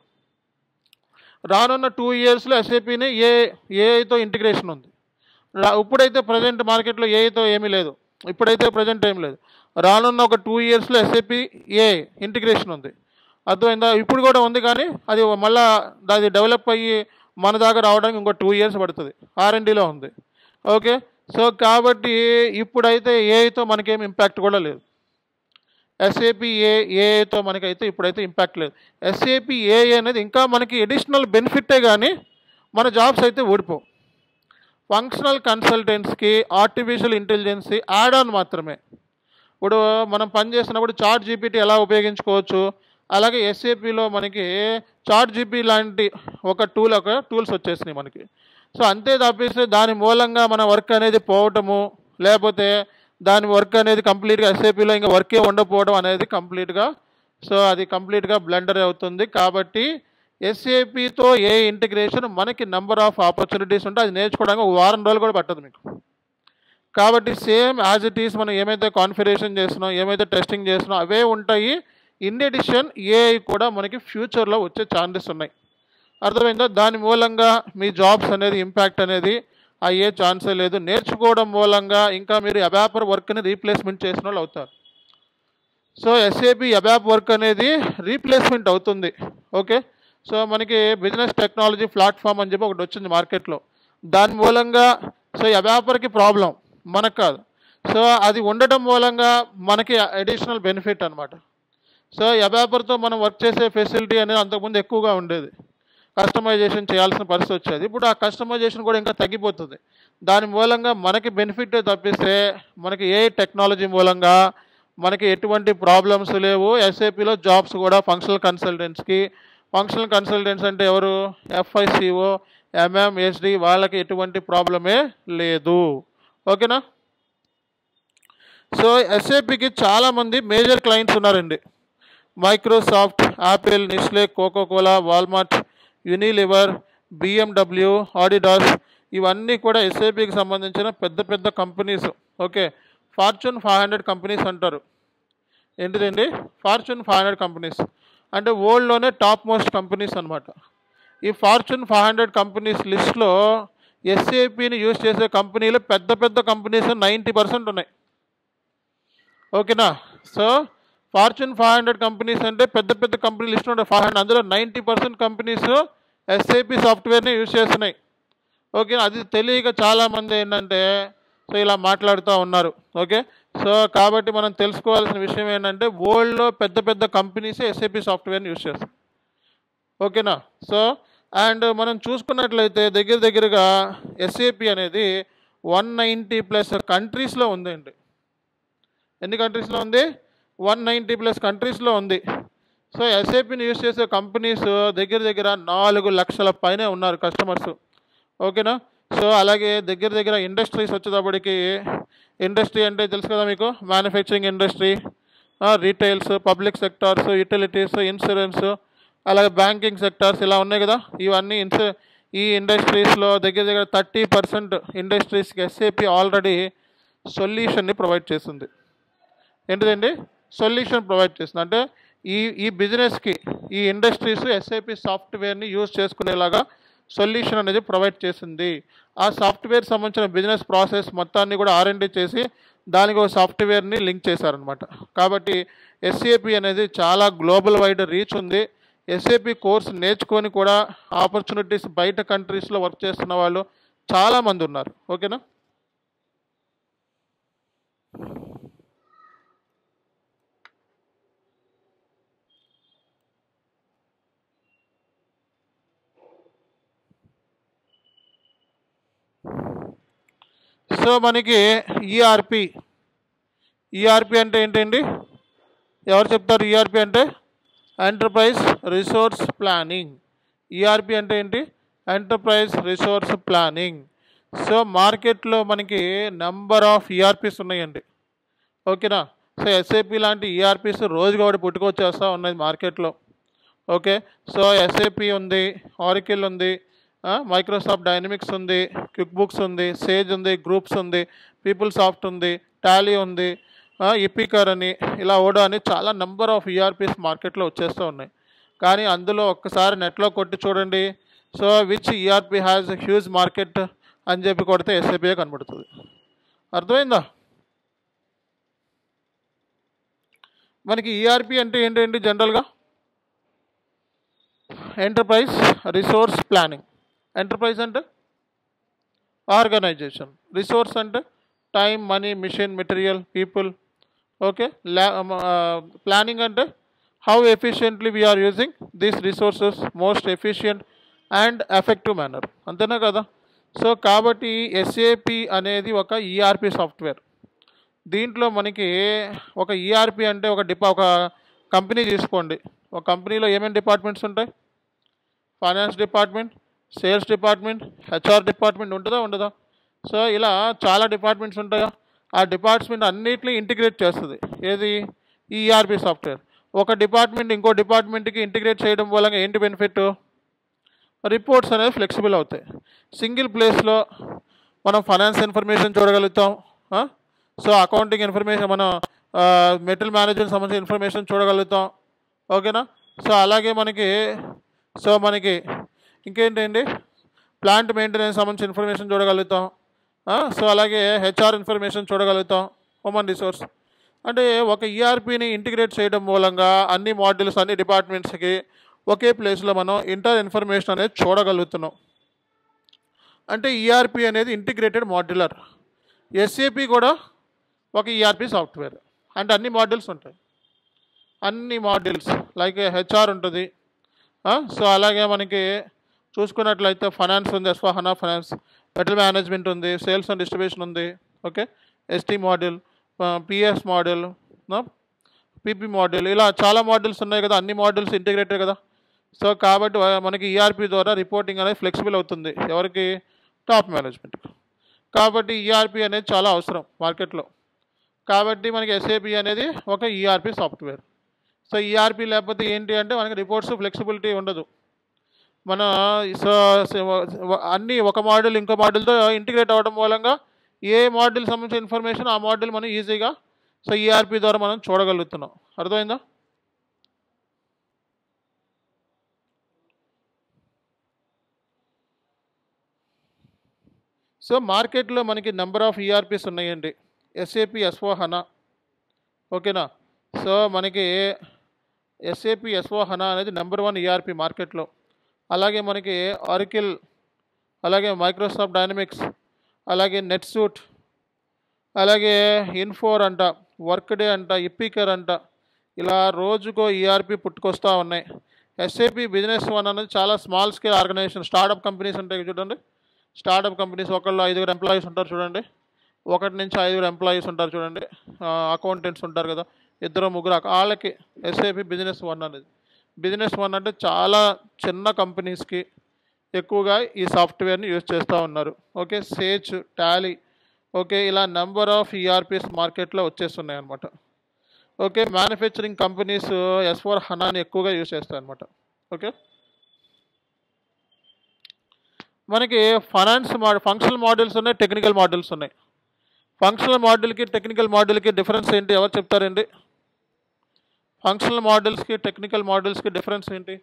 రానున్న 2 ఇయర్స్లో ఎస్ఏపిని ఏఐతో ఇంటిగ్రేషన్ ఉంది. ఇప్పుడైతే ప్రజెంట్ మార్కెట్లో ఏఐతో ఏమీ లేదు, ప్రజెంట్ ఏమీ లేదు. రానున్న ఒక 2 ఇయర్స్లో ఎస్ఏపి ఏఐ ఇంటిగ్రేషన్ ఉంది, అర్థమైందా? ఇప్పుడు కూడా ఉంది, కానీ అది మళ్ళీ అది డెవలప్ అయ్యి మన దాకా రావడానికి ఇంకో 2 ఇయర్స్ పడుతుంది, R&Dలో ఉంది, ఓకే. సో కాబట్టి ఇప్పుడైతే ఏఐతో మనకేం ఇంపాక్ట్ కూడా లేదు. ఎస్ఏపి ఏఐతో మనకైతే ఇప్పుడైతే ఇంపాక్ట్ లేదు. ఎస్ఏపి ఏఐ అనేది ఇంకా మనకి ఎడిషనల్ బెనిఫిటే, కానీ మన జాబ్స్ అయితే ఊడిపోవు. ఫంక్షనల్ కన్సల్టెంట్స్కి ఆర్టిఫిషియల్ ఇంటెలిజెన్స్ యాడ్ ఆన్ మాత్రమే. ఇప్పుడు మనం పనిచేసినప్పుడు చాట్ జీపీటీ ఎలా ఉపయోగించుకోవచ్చు, అలాగే ఎస్ఏపిలో మనకి చాట్ జీపీ లాంటి ఒక టూల్స్ వచ్చేసినాయి మనకి. సో అంతే తప్పిస్తే దాని మూలంగా మన వర్క్ అనేది పోవటము, లేకపోతే దాని వర్క్ అనేది కంప్లీట్గా ఎస్ఏపిలో ఇంకా వర్కే ఉండకపోవడం అనేది కంప్లీట్గా బ్లెండర్ అవుతుంది. కాబట్టి ఎస్ఏపితో ఏ ఇంటిగ్రేషన్ మనకి నెంబర్ ఆఫ్ ఆపర్చునిటీస్ ఉంటే అది నేర్చుకోవడానికి 1 వారం రోజులు కూడా పట్టదు మీకు. కాబట్టి సేమ్ యాజ్ ఇట్ ఈస్ మనం ఏమైతే కాన్ఫిగరేషన్ చేస్తున్నాం, ఏమైతే టెస్టింగ్ చేస్తున్నాం అవే ఉంటాయి. ఇన్ అడిషన్ ఏఐ కూడా మనకి ఫ్యూచర్లో వచ్చే ఛాన్సెస్ ఉన్నాయి, అర్థమైందా? దాని మూలంగా మీ జాబ్స్ అనేది ఇంపాక్ట్ అనేది అయ్యే ఛాన్సే లేదు. నేర్చుకోవడం మూలంగా ఇంకా మీరు అబాపర్ వర్క్ని రీప్లేస్మెంట్ చేసిన వాళ్ళు అవుతారు. సో ఎస్ఏపి అబాప్ వర్క్ అనేది రీప్లేస్మెంట్ అవుతుంది, ఓకే. సో మనకి బిజినెస్ టెక్నాలజీ ప్లాట్ఫామ్ అని చెప్పి ఒకటి వచ్చింది మార్కెట్లో. దాని మూలంగా సో అబాపర్కి ప్రాబ్లం, మనకు కాదు. సో అది ఉండటం మూలంగా మనకి అడిషనల్ బెనిఫిట్ అనమాట. సో అబాపర్తో మనం వర్క్ చేసే ఫెసిలిటీ అనేది అంతకుముందు ఎక్కువగా ఉండేది, కస్టమైజేషన్ చేయాల్సిన పరిస్థితి వచ్చేది. ఇప్పుడు ఆ కస్టమైజేషన్ కూడా ఇంకా తగ్గిపోతుంది. దాని మూలంగా మనకి బెనిఫిట్ తప్పిస్తే మనకి ఏ టెక్నాలజీ మూలంగా మనకి ఎటువంటి ప్రాబ్లమ్స్ లేవు. ఎస్ఏపిలో జాబ్స్ కూడా ఫంక్షనల్ కన్సల్టెంట్స్ అంటే ఎవరు? ఎఫ్ఐసిఓ, ఎంఎంఎస్డి, వాళ్ళకి ఎటువంటి ప్రాబ్లమే లేదు, ఓకేనా. సో ఎస్ఏపికి చాలామంది మేజర్ క్లయింట్స్ ఉన్నారండి. Microsoft, Apple, Nestle, Coca Cola, Walmart, Unilever, BMW, Adidas, ఇవన్నీ కూడా ఎస్ఏపికి సంబంధించిన పెద్ద కంపెనీస్, ఓకే. ఫార్చ్యూన్ 500 కంపెనీస్ అంటారు. ఏంటిదండి? ఫార్చ్యూన్ 500 కంపెనీస్ అంటే వరల్డ్లోనే టాప్ మోస్ట్ కంపెనీస్ అనమాట. ఈ ఫార్చ్యూన్ 500 కంపెనీస్ లిస్ట్లో ఎస్ఏపిని యూజ్ చేసే కంపెనీలు పెద్ద పెద్ద కంపెనీస్ 90% ఉన్నాయి. ఓకేనా? సో ఫార్చ్యూన్ 500 కంపెనీస్ అంటే పెద్ద పెద్ద కంపెనీ లిస్ట్ ఉండే 500, అందులో 90% కంపెనీస్ ఎస్ఏపి సాఫ్ట్వేర్ని యూజ్ చేస్తున్నాయి. ఓకే, అది తెలియక చాలామంది ఏంటంటే సో ఇలా మాట్లాడుతూ ఉన్నారు. ఓకే, సో కాబట్టి మనం తెలుసుకోవాల్సిన విషయం ఏంటంటే వరల్డ్లో పెద్ద పెద్ద కంపెనీస్ ఎస్ఏపి సాఫ్ట్వేర్ని యూజ్ చేస్తాయి. ఓకేనా? సో అండ్ మనం చూసుకున్నట్లయితే దగ్గరగా ఎస్ఏపి అనేది 190+ కంట్రీస్లో ఉందండి. ఎన్ని కంట్రీస్లో ఉంది? 190+ కంట్రీస్లో ఉంది. సో ఎస్ఏపిని యూజ్ చేసే కంపెనీస్ దగ్గర 4 లక్షల పైనే ఉన్నారు కస్టమర్స్. ఓకేనా? సో అలాగే దగ్గర ఇండస్ట్రీస్ వచ్చేటప్పటికి, ఇండస్ట్రీ అంటే తెలుసు కదా మీకు, manufacturing industry, retails, public sectors, utilities, insurance, అలాగే బ్యాంకింగ్ సెక్టార్స్ ఇలా ఉన్నాయి కదా. ఇవన్నీ ఈ ఇండస్ట్రీస్లో దగ్గర 30% ఇండస్ట్రీస్కి ఎస్ఏపి ఆల్రెడీ సొల్యూషన్ని ప్రొవైడ్ చేస్తుంది. ఏంటిదండి? సొల్యూషన్ ప్రొవైడ్ చేస్తుంది. అంటే ఈ బిజినెస్కి ఈ ఇండస్ట్రీస్ ఎస్ఏపి సాఫ్ట్వేర్ని యూజ్ చేసుకునేలాగా సొల్యూషన్ అనేది ప్రొవైడ్ చేసింది. ఆ సాఫ్ట్వేర్ సంబంధించిన బిజినెస్ ప్రాసెస్ మొత్తాన్ని కూడా R&D చేసి దానికి ఒక సాఫ్ట్వేర్ని లింక్ చేశారనమాట. కాబట్టి ఎస్ఏపి అనేది చాలా గ్లోబల్ వైడ్ రీచ్ ఉంది. ఎస్ఏపి కోర్స్ నేర్చుకొని కూడా ఆపర్చునిటీస్ బయట కంట్రీస్లో వర్క్ చేస్తున్న వాళ్ళు చాలామంది ఉన్నారు. ఓకేనా? సో మనకి ఈఆర్పి అంటే ఏంటండి? ఎవరు చెప్తారు? ఈఆర్పి అంటే ఎంటర్ప్రైజ్ రిసోర్స్ ప్లానింగ్. ఈఆర్పి అంటే ఏంటి? Enterprise resource planning. సో మార్కెట్లో మనకి నెంబర్ ఆఫ్ ఈఆర్పీస్ ఉన్నాయండి. ఓకేనా? సో ఎస్ఏపి లాంటి ఈఆర్పీస్ రోజుగా ఒకటి పుట్టుకొచ్చేస్తూ ఉన్నాయి మార్కెట్లో. ఓకే, సో ఎస్ఏపి ఉంది, ఆరికిల్ ఉంది, మైక్రోసాఫ్ట్ డైనమిక్స్ ఉంది, క్విక్ బుక్స్ ఉంది, సేజ్ ఉంది, గ్రూప్స్ ఉంది, పీపుల్ సాఫ్ట్ ఉంది, టాలీ ఉంది, ఇపికర్ అని, ఇలా ఓడో అని చాలా నెంబర్ ఆఫ్ ఈఆర్పీస్ మార్కెట్లో వచ్చేస్తూ ఉన్నాయి. కానీ అందులో ఒక్కసారి నెట్లో కొట్టి చూడండి, so which ERP has huge market అని చెప్పి కొడితే ఎస్ఏపీఏ కనబడుతుంది. అర్థమైందా? మనకి ఈఆర్పి అంటే ఏంటండి? జనరల్గా ఎంటర్ప్రైజ్ రిసోర్స్ ప్లానింగ్. ఎంటర్ప్రైజ్ అంటే ఆర్గనైజేషన్, రిసోర్స్ అంటే time, money, machine, material, people. Okay, planning అంటే how efficiently we are using these resources most efficient and effective manner. అంతేనా కదా? సో కాబట్టి ఎస్ఏపి అనేది ఒక ఈఆర్పి సాఫ్ట్వేర్. దీంట్లో మనకి ఒక ఈఆర్పి అంటే ఒక కంపెనీ తీసుకోండి. ఒక కంపెనీలో ఏమేమి డిపార్ట్మెంట్స్ ఉంటాయి? Finance department, sales department, HR department ఉండదా? సో ఇలా చాలా డిపార్ట్మెంట్స్ ఉంటాయా? ఆ డిపార్ట్మెంట్ అన్నిటిని ఇంటిగ్రేట్ చేస్తుంది. ఏది? ఈ ఈఆర్పి సాఫ్ట్వేర్. ఒక డిపార్ట్మెంట్ ఇంకో డిపార్ట్మెంట్కి ఇంటిగ్రేట్ చేయడం వల్ల ఏంటి బెనిఫిట్? రిపోర్ట్స్ అనేవి ఫ్లెక్సిబుల్ అవుతాయి. సింగిల్ ప్లేస్లో మనం ఫైనాన్స్ ఇన్ఫర్మేషన్ చూడగలుగుతాం. సో అకౌంటింగ్ ఇన్ఫర్మేషన్, మనం మెటీరియల్ మేనేజ్మెంట్ సంబంధించిన ఇన్ఫర్మేషన్ చూడగలుగుతాం. ఓకేనా? సో అలాగే మనకి ఇంకేంటండి? ప్లాంట్ మెయింటెనెన్స్ సంబంధించిన ఇన్ఫర్మేషన్ చూడగలుగుతాం. సో అలాగే హెచ్ఆర్ ఇన్ఫర్మేషన్ చూడగలుగుతాం, హ్యూమన్ రిసోర్స్. అంటే ఒక ఈఆర్పిని ఇంటిగ్రేట్ చేయడం మూలంగా అన్ని మాడ్యూల్స్, అన్ని డిపార్ట్మెంట్స్కి ఒకే ప్లేస్లో మనం ఇన్ఫర్మేషన్ అనేది చూడగలుగుతున్నాం. అంటే ఈఆర్పి అనేది ఇంటిగ్రేటెడ్ మాడ్యులర్. ఎస్ఏపి కూడా ఒక ఈఆర్పి సాఫ్ట్వేర్. అంటే అన్ని మాడ్యూల్స్ ఉంటాయి, అన్ని మాడ్యూల్స్ లైక్ హెచ్ఆర్ ఉంటుంది. సో అలాగే మనకి చూసుకున్నట్లయితే ఫైనాన్స్ ఉంది, S/4HANA ఫైనాన్స్, మెటీరియల్ మేనేజ్మెంట్ ఉంది, సేల్స్ అండ్ డిస్ట్రిబ్యూషన్ ఉంది. Okay, ST module, PS module, PP module, ఇలా చాలా మాడ్యూల్స్ ఉన్నాయి కదా. అన్ని మాడ్యూల్స్ ఇంటిగ్రేటెడ్ కదా. సో కాబట్టి మనకి ఈఆర్పి ద్వారా రిపోర్టింగ్ అనేది ఫ్లెక్సిబుల్ అవుతుంది. ఎవరికి? Top management. కాబట్టి ఈఆర్పి అనేది చాలా అవసరం మార్కెట్లో. కాబట్టి మనకి ఎస్ఏపి అనేది ఒక ఈఆర్పి సాఫ్ట్వేర్. సో ఈఆర్పి లేకపోతే ఏంటి అంటే మనకి రిపోర్ట్స్ ఫ్లెక్సిబిలిటీ ఉండదు. మన సో అన్నీ ఒక మాడ్యూల్ ఇంకో మాడ్యూల్తో ఇంటిగ్రేట్ అవ్వడం మూలంగా ఏ మాడ్యూల్ సంబంధించిన ఇన్ఫర్మేషన్ ఆ మాడ్యూల్ మనం ఈజీగా సో ఈఆర్పి ద్వారా మనం చూడగలుగుతున్నాం. అర్థమైందా? సో మార్కెట్లో మనకి నెంబర్ ఆఫ్ ఈఆర్పీస్ ఉన్నాయండి. ఎస్ఏపి S/4HANA, ఓకేనా. సో మనకి ఎస్ఏపి S/4HANA అనేది నెంబర్ 1 ఈఆర్పి మార్కెట్లో. అలాగే మనకి ఆరికిల్, అలాగే మైక్రోసాఫ్ట్ డైనమిక్స్, అలాగే నెట్సూట్, అలాగే ఇన్ఫోర్ అంట, వర్క్డే అంట, ఇప్పికర్ అంట, ఇలా రోజుకో ఈఆర్పి పుట్టుకొస్తూ ఉన్నాయి. ఎస్ఏపి బిజినెస్ వన్ అనేది చాలా small scale organisation. Startup companies ఉంటాయి చూడండి. స్టార్టప్ కంపెనీస్ ఒకళ్ళు 5 ఎంప్లాయీస్ ఉంటారు చూడండి. 1 నుంచి 5 ఎంప్లాయీస్ ఉంటారు చూడండి. అకౌంటెంట్స్ ఉంటారు కదా, 2-3, వాళ్ళకి ఎస్ఏపి బిజినెస్ వన్ అనేది. బిజినెస్ వన్ అంటే చాలా చిన్న కంపెనీస్కి ఎక్కువగా ఈ సాఫ్ట్వేర్ని యూజ్ చేస్తూ ఉన్నారు. ఓకే, సేజ్, టాలీ, ఓకే, ఇలా నెంబర్ ఆఫ్ ఈఆర్పీస్ మార్కెట్లో వచ్చేస్తున్నాయి అనమాట. ఓకే, మ్యానుఫ్యాక్చరింగ్ కంపెనీస్ S/4HANAని ఎక్కువగా యూజ్ చేస్తాయి అనమాట. ఓకే, మనకి ఫంక్షనల్ మోడల్స్ ఉన్నాయి, టెక్నికల్ మోడల్స్ ఉన్నాయి. ఫంక్షనల్ మోడల్కి టెక్నికల్ మోడల్కి డిఫరెన్స్ ఏంటి? ఎవరు చెప్తారండి? ఫంక్షనల్ మోడల్స్కి టెక్నికల్ మోడల్స్కి డిఫరెన్స్ ఏంటి?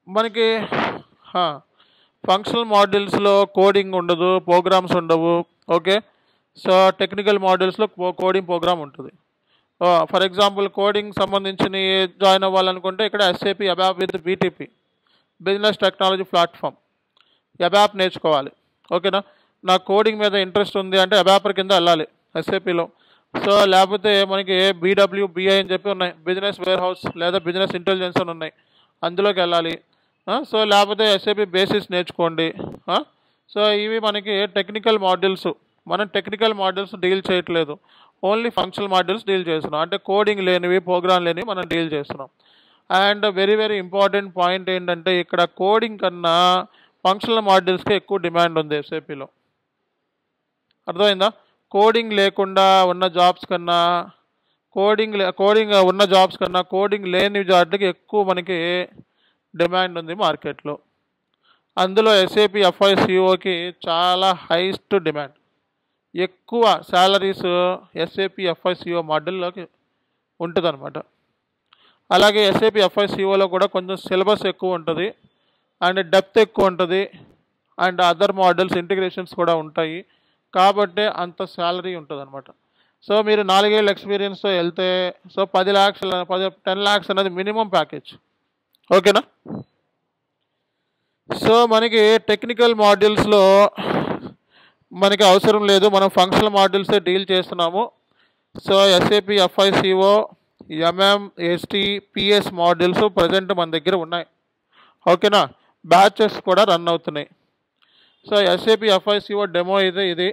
మనకి ఫంక్షనల్ మోడల్స్లో కోడింగ్ ఉండదు, ప్రోగ్రామ్స్ ఉండవు. ఓకే, సో టెక్నికల్ మోడల్స్లో కోడింగ్ ప్రోగ్రామ్ ఉంటుంది. ఫర్ ఎగ్జాంపుల్ కోడింగ్ సంబంధించిన జాయిన్ అవ్వాలనుకుంటే ఇక్కడ SAP ABAP with BTP, business technology platform, ABAP నేర్చుకోవాలి. ఓకేనా, నాకు కోడింగ్ మీద ఇంట్రెస్ట్ ఉంది అంటే అబాపర్ కింద వెళ్ళాలి ఎస్ఏపిలో. సో లేకపోతే మనకి BWBI అని చెప్పి ఉన్నాయి, బిజినెస్ వేర్ హౌస్ లేదా బిజినెస్ ఇంటెలిజెన్స్ అని ఉన్నాయి, అందులోకి వెళ్ళాలి. సో లేకపోతే ఎస్ఏపి బేసిస్ నేర్చుకోండి. సో ఇవి మనకి టెక్నికల్ మాడ్యూల్స్. మనం టెక్నికల్ మాడ్యూల్స్ డీల్ చేయట్లేదు, ఓన్లీ ఫంక్షనల్ మాడ్యూల్స్ డీల్ చేస్తున్నాం. అంటే కోడింగ్ లేనివి, ప్రోగ్రామ్ లేనివి మనం డీల్ చేస్తున్నాం. And very very important point ఏంటంటే ఇక్కడ కోడింగ్ కన్నా ఫంక్షనల్ మాడ్యూల్స్కి ఎక్కువ డిమాండ్ ఉంది ఎస్ఏపిలో. అర్థమైందా? కోడింగ్ లేకుండా ఉన్న జాబ్స్ కన్నా, కోడింగ్ ఉన్న జాబ్స్ కన్నా కోడింగ్ లేని జాబ్కి ఎక్కువ మనకి డిమాండ్ ఉంది మార్కెట్లో. అందులో ఎస్ఏపి FICOకి చాలా హైయెస్ట్ డిమాండ్, ఎక్కువ శాలరీస్ ఎస్ఏపి FICO మోడల్లోకి ఉంటుంది అనమాట. అలాగే ఎస్ఏపి FICOలో కూడా కొంచెం సిలబస్ ఎక్కువ ఉంటుంది అండ్ డెప్త్ ఎక్కువ ఉంటుంది అండ్ అదర్ మోడల్స్ ఇంటిగ్రేషన్స్ కూడా ఉంటాయి, కాబట్టి అంత శాలరీ ఉంటుంది అనమాట. సో మీరు 4 ఏళ్ళ ఎక్స్పీరియన్స్తో వెళ్తే సో 10 lakhs అనేది మినిమం ప్యాకేజ్. ఓకేనా? సో మనకి టెక్నికల్ మాడ్యూల్స్లో మనకి అవసరం లేదు, మనం ఫంక్షనల్ మాడ్యూల్సే డీల్ చేస్తున్నాము. So SAP FICO, ST, PS modules present మన దగ్గర ఉన్నాయి. ఓకేనా, బ్యాచెస్ కూడా రన్ అవుతున్నాయి. సో ఎస్ఏపి FICO డెమో ఇది.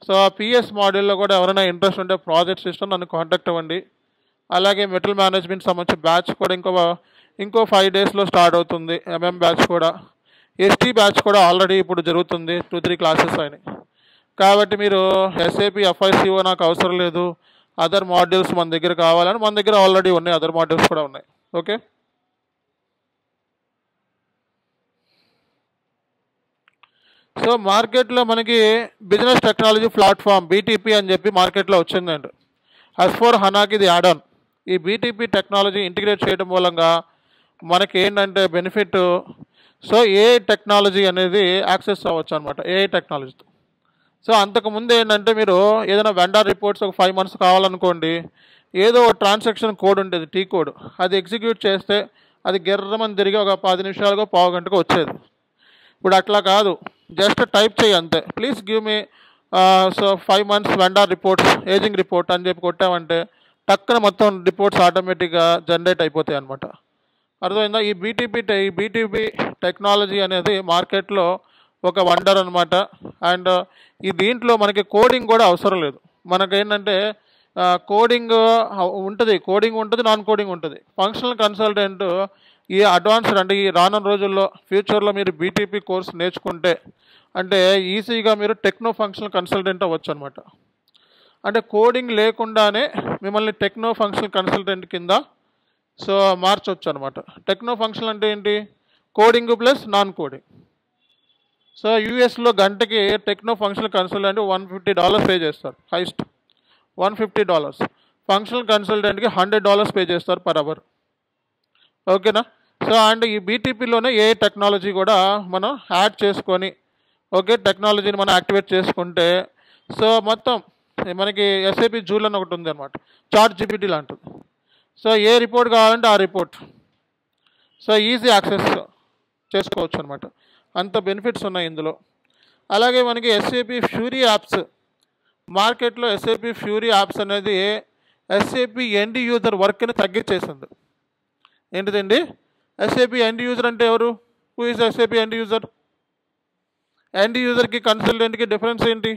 సో PS మాడ్యూల్లో కూడా ఎవరైనా ఇంట్రెస్ట్ ఉంటే ప్రాజెక్ట్ సిస్టమ్ నన్ను కాంటాక్ట్ అవ్వండి. అలాగే మెటల్ మేనేజ్మెంట్ సంబంధించి బ్యాచ్ కూడా ఇంకో 5 daysలో స్టార్ట్ అవుతుంది. బ్యాచ్ కూడా, ST బ్యాచ్ కూడా ఆల్రెడీ ఇప్పుడు జరుగుతుంది, 2-3 క్లాసెస్ అయినాయి. కాబట్టి మీరు ఎస్ఏపి FICO నాకు అవసరం లేదు, అదర్ మాడ్యూల్స్ మన దగ్గర కావాలని, మన దగ్గర ఆల్రెడీ ఉన్నాయి, అదర్ మాడ్యూల్స్ కూడా ఉన్నాయి. ఓకే, సో మార్కెట్లో మనకి బిజినెస్ టెక్నాలజీ ప్లాట్ఫామ్ BTP అని చెప్పి మార్కెట్లో వచ్చిందండి. S/4HANAకి ఇది యాడ్ ఆన్. ఈ BTP టెక్నాలజీ ఇంటిగ్రేట్ చేయడం మూలంగా మనకి ఏంటంటే బెనిఫిట్, సో AI టెక్నాలజీ అనేది యాక్సెస్ అవ్వచ్చు అనమాట, AI టెక్నాలజీతో. సో అంతకుముందు ఏంటంటే మీరు ఏదైనా వెండర్ రిపోర్ట్స్ ఒక 5 months కావాలనుకోండి, ఏదో ట్రాన్సాక్షన్ కోడ్ ఉంటుంది, T కోడ్, అది ఎగ్జిక్యూట్ చేస్తే అది గిర్రమని తిరిగి ఒక 10 నిమిషాలుగా పావు గంటకు వచ్చేది. ఇప్పుడు అట్లా కాదు, జస్ట్ టైప్ చేయి అంతే, please give me so 5 months vendor reports, ageing report అని చెప్పి కొట్టామంటే టక్కున మొత్తం రిపోర్ట్స్ ఆటోమేటిక్గా జనరేట్ అయిపోతాయి అనమాట. అర్థమైందా? ఈ BTP టెక్నాలజీ అనేది మార్కెట్లో ఒక వండర్ అనమాట. అండ్ ఈ దీంట్లో మనకి కోడింగ్ కూడా అవసరం లేదు. మనకేంటంటే కోడింగ్ ఉంటుంది, నాన్ కోడింగ్ ఉంటుంది. ఫంక్షనల్ కన్సల్టెంట్ ఈ అడ్వాన్స్డ్ అంటే ఈ రానున్న రోజుల్లో ఫ్యూచర్లో మీరు BTP కోర్స్ నేర్చుకుంటే అంటే ఈజీగా మీరు టెక్నో ఫంక్షనల్ కన్సల్టెంట్ అవ్వచ్చు అనమాట. అంటే కోడింగ్ లేకుండానే మిమ్మల్ని టెక్నో ఫంక్షనల్ కన్సల్టెంట్ కింద సో మార్చవచ్చు అనమాట. టెక్నో ఫంక్షనల్ అంటే ఏంటి? Coding plus non coding. So యూఎస్లో గంటకి టెక్నో ఫంక్షనల్ కన్సల్టెంట్ $150 పే చేస్తారు, హైస్ట్ $150. ఫంక్షనల్ కన్సల్టెంట్కి $100 పే చేస్తారు పర్ అవర్. ఓకేనా? సో అండ్ ఈ బీటీపీలోనే ఏ టెక్నాలజీ కూడా మనం యాడ్ చేసుకొని ఓకే టెక్నాలజీని మనం యాక్టివేట్ చేసుకుంటే సో మొత్తం మనకి ఎస్ఏపి జూల్ అని ఒకటి ఉంది అనమాట, చాట్ జీపీటీ లాంటిది. సో ఏ రిపోర్ట్ కావాలంటే ఆ రిపోర్ట్ సో ఈజీ యాక్సెస్ చేసుకోవచ్చు అనమాట. అంత బెనిఫిట్స్ ఉన్నాయి ఇందులో. అలాగే మనకి ఎస్ఏపి ఫ్యూరీ యాప్స్ మార్కెట్లో, ఎస్ఏపి ఫ్యూరీ యాప్స్ అనేది ఎస్ఏపి ఎండ్ యూజర్ వర్క్ని తగ్గించేసింది. ఏంటిదండి ఎస్ఏపి ఎండ్ యూజర్ అంటే ఎవరు? Who is SAP end user? End యూజర్కి కన్సల్టెంట్కి డిఫరెన్స్ ఏంటి?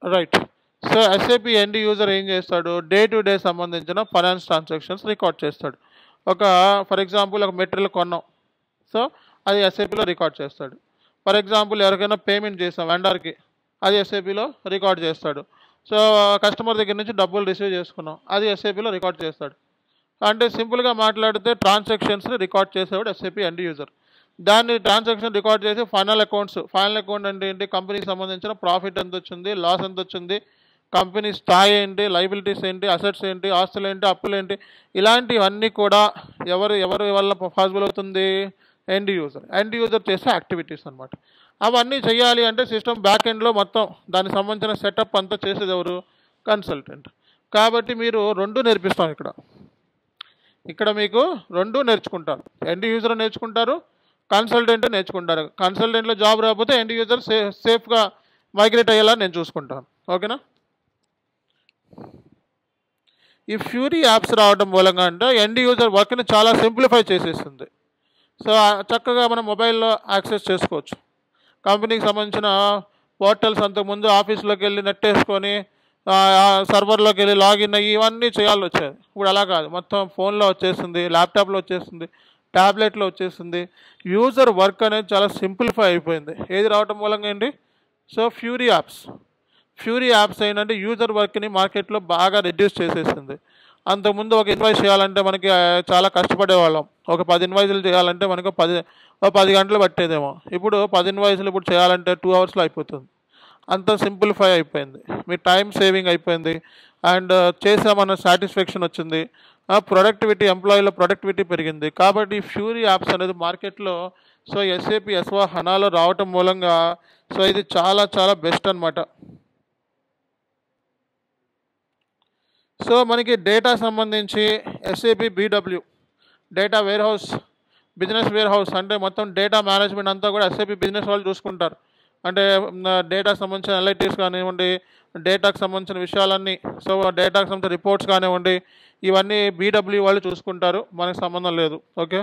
Right. So SAP end user ఏం చేస్తాడు? డే టు డే సంబంధించిన ఫైనాన్స్ ట్రాన్సాక్షన్స్ రికార్డ్ చేస్తాడు. ఫర్ ఎగ్జాంపుల్ ఒక మెటీరియల్ కొన్నాం, సో అది ఎస్ఏపిలో రికార్డ్ చేస్తాడు. ఫర్ ఎగ్జాంపుల్ ఎవరికైనా పేమెంట్ చేస్తాం వెండర్కి, అది ఎస్ఏపిలో రికార్డ్ చేస్తాడు. సో కస్టమర్ దగ్గర నుంచి డబ్బులు రిసీవ్ చేసుకున్నాం, అది ఎస్ఏపిలో రికార్డ్ చేస్తాడు. అంటే సింపుల్గా మాట్లాడితే ట్రాన్సాక్షన్స్ని రికార్డ్ చేసేవాడు ఎస్ఏపి ఎండ్ యూజర్. దాన్ని ట్రాన్సాక్షన్ రికార్డ్ చేసి ఫైనల్ అకౌంట్ అంటే ఏంటి? కంపెనీకి సంబంధించిన ప్రాఫిట్ ఎంత వచ్చింది, లాస్ ఎంత వచ్చింది, కంపెనీ స్థాయి ఏంటి, లైబిలిటీస్ ఏంటి, అసెట్స్ ఏంటి, ఆస్తులు ఏంటి, అప్పులు ఏంటి, ఇలాంటివన్నీ కూడా ఎవరి వల్ల పాసిబుల్ అవుతుంది? ఎండ్ యూజర్ చేసే యాక్టివిటీస్ అనమాట. అవన్నీ చేయాలి అంటే సిస్టమ్ బ్యాక్ ఎండ్లో మొత్తం దానికి సంబంధించిన సెటప్ అంతా చేసేది ఎవరు? కన్సల్టెంట్. కాబట్టి మీరు రెండు నేర్పిస్తాం ఇక్కడ మీకు రెండు నేర్చుకుంటారు. ఎండ్ యూజర్ నేర్చుకుంటారు, కన్సల్టెంట్ నేర్చుకుంటారు. కన్సల్టెంట్లో జాబ్ రాకపోతే ఎండ్ యూజర్ సేఫ్గా మైగ్రేట్ అయ్యేలా నేను చూసుకుంటాను. ఓకేనా? ఈ ఫ్యూరీ యాప్స్ రావడం మూలంగా అంటే ఎండ్ యూజర్ వర్క్ని చాలా సింప్లిఫై చేసేస్తుంది. సో చక్కగా మనం మొబైల్లో యాక్సెస్ చేసుకోవచ్చు. కంపెనీకి సంబంధించిన పోర్టల్స్ అంతకుముందు ఆఫీస్లోకి వెళ్ళి నెట్ వేసుకొని సర్వర్లోకి వెళ్ళి లాగిన్ అయ్యి ఇవన్నీ చేయాలి వచ్చేది. ఇప్పుడు అలా కాదు, మొత్తం ఫోన్లో వచ్చేస్తుంది, ల్యాప్టాప్లో వచ్చేస్తుంది, ట్యాబ్లెట్లో వచ్చేస్తుంది. యూజర్ వర్క్ అనేది చాలా సింప్లిఫై అయిపోయింది. ఏది రావటం మూలంగా ఏంటి? సో ఫ్యూరీ యాప్స్ ఏంటంటే యూజర్ వర్క్ని మార్కెట్లో బాగా రెడ్యూస్ చేసేసింది. అంతకుముందు ఒక ఇన్వాయిస్ చేయాలంటే మనకి చాలా కష్టపడేవాళ్ళం. ఒక 10 ఇన్వాయిస్లు చేయాలంటే మనకు 10 గంటలు పట్టేదేమో. ఇప్పుడు 10 ఇన్వాయిస్లు ఇప్పుడు చేయాలంటే 2 అవర్స్లో అయిపోతుంది. అంత సింప్లిఫై అయిపోయింది, మీ టైం సేవింగ్ అయిపోయింది, అండ్ చేసామన్న సాటిస్ఫాక్షన్ వచ్చింది, ప్రొడక్టివిటీ, ఎంప్లాయీలో ప్రొడక్టివిటీ పెరిగింది. కాబట్టి ఫ్యూరీ యాప్స్ అనేది మార్కెట్లో సో ఎస్ఏపి S/4HANAలో రావటం మూలంగా సో ఇది చాలా చాలా బెస్ట్ అనమాట. సో మనకి డేటా సంబంధించి SAP BW data business warehouse అంటే మొత్తం డేటా మేనేజ్మెంట్ అంతా కూడా ఎస్ఏపి బిజినెస్ వాళ్ళు చూసుకుంటారు. అంటే డేటాకు సంబంధించిన అనలైటిక్స్ కానివ్వండి, డేటాకు సంబంధించిన విషయాలన్నీ, సో డేటాకు సంబంధించిన రిపోర్ట్స్ కానివ్వండి, ఇవన్నీ BW వాళ్ళు చూసుకుంటారు, మనకు సంబంధం లేదు. ఓకే,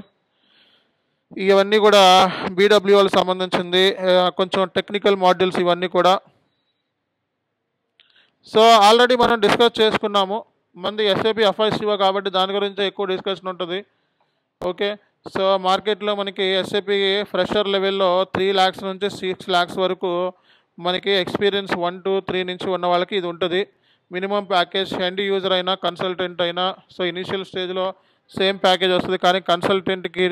ఇవన్నీ కూడా BW వాళ్ళకి సంబంధించింది. కొంచెం టెక్నికల్ మాడ్యూల్స్ ఇవన్నీ కూడా. సో ఆల్రెడీ మనం డిస్కస్ చేసుకున్నాము, మంది ఎస్ఏపి FICO కాబట్టి దాని గురించి ఎక్కువ డిస్కషన్ ఉంటుంది. ఓకే, సో మార్కెట్లో మనకి ఎస్ఏపి ఫ్రెషర్ లెవెల్లో 3 lakhs నుంచి 6 lakhs వరకు మనకి ఎక్స్పీరియన్స్ 1 to 3 నుంచి ఉన్న వాళ్ళకి ఇది ఉంటుంది. మినిమం ప్యాకేజ్ ఎండ్ యూజర్ అయినా కన్సల్టెంట్ అయినా సో ఇనీషియల్ స్టేజ్లో సేమ్ ప్యాకేజ్ వస్తుంది. కానీ కన్సల్టెంట్కి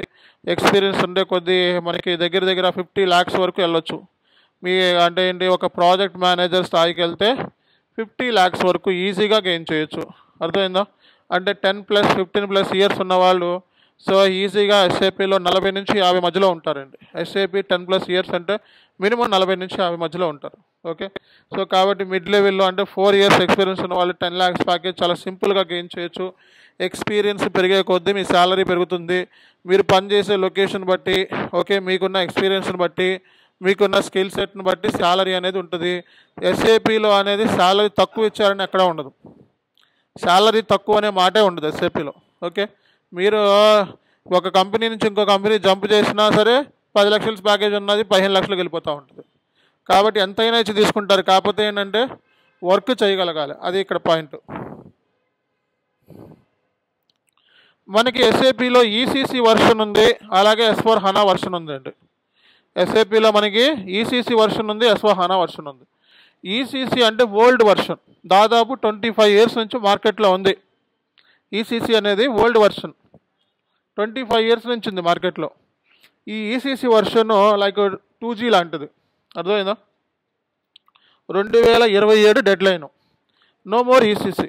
ఎక్స్పీరియన్స్ ఉండే కొద్దీ మనకి దగ్గర 50 lakhs వరకు వెళ్ళొచ్చు. మీ అంటే ఏంటి, ఒక ప్రాజెక్ట్ మేనేజర్ స్థాయికి వెళ్తే 50 lakhs వరకు ఈజీగా గెయిన్ చేయొచ్చు. అర్థమైందా? అంటే 10+ 15+ ఇయర్స్ ఉన్నవాళ్ళు సో ఈజీగా ఎస్ఏపిలో 40 నుంచి 50 మధ్యలో ఉంటారండి. ఎస్ఏపి 10+ ఇయర్స్ అంటే మినిమం 40 నుంచి 50 మధ్యలో ఉంటారు. ఓకే, సో కాబట్టి మిడ్ లెవెల్లో అంటే 4 years ఎక్స్పీరియన్స్ ఉన్న వాళ్ళు 10 lakhs ప్యాకేజ్ చాలా సింపుల్గా గెయిన్ చేయొచ్చు. ఎక్స్పీరియన్స్ పెరిగే కొద్దీ మీ శాలరీ పెరుగుతుంది. మీరు పనిచేసే లొకేషన్ బట్టి, ఓకే, మీకున్న ఎక్స్పీరియన్స్ని బట్టి, మీకున్న స్కిల్ సెట్ని బట్టి శాలరీ అనేది ఉంటుంది. ఎస్ఏపిలో అనేది శాలరీ తక్కువ ఇచ్చారని ఎక్కడా ఉండదు, శాలరీ తక్కువ అనే మాటే ఉండదు ఎస్ఏపిలో. ఓకే, మీరు ఒక కంపెనీ నుంచి ఇంకో కంపెనీ జంప్ చేసినా సరే 10 lakhs ప్యాకేజ్ ఉన్నది 15 lakhsకి వెళ్ళిపోతూ ఉంటుంది. కాబట్టి ఎంతైనా ఇచ్చి తీసుకుంటారు. కాకపోతే ఏంటంటే వర్క్ చేయగలగాలి, అది ఇక్కడ పాయింట్. మనకి ఎస్ఏపిలో ECC వర్షన్ ఉంది, అలాగే S/4HANA వర్షన్ ఉందండి. ఎస్ఏపిలో మనకి ECC వర్షన్ ఉంది, S/4HANA వర్షన్ ఉంది. ఈసీసీ అంటే ఓల్డ్ వర్షన్, దాదాపు 25 years నుంచి మార్కెట్లో ఉంది. ఈసీసీ అనేది ఓల్డ్ వర్షన్ 25 years నుంచి ఉంది మార్కెట్లో. ఈ ఈసీసీ వర్షన్ లైక్ 2G లాంటిది, అర్థమైందా? 2027 deadline, no more ECC.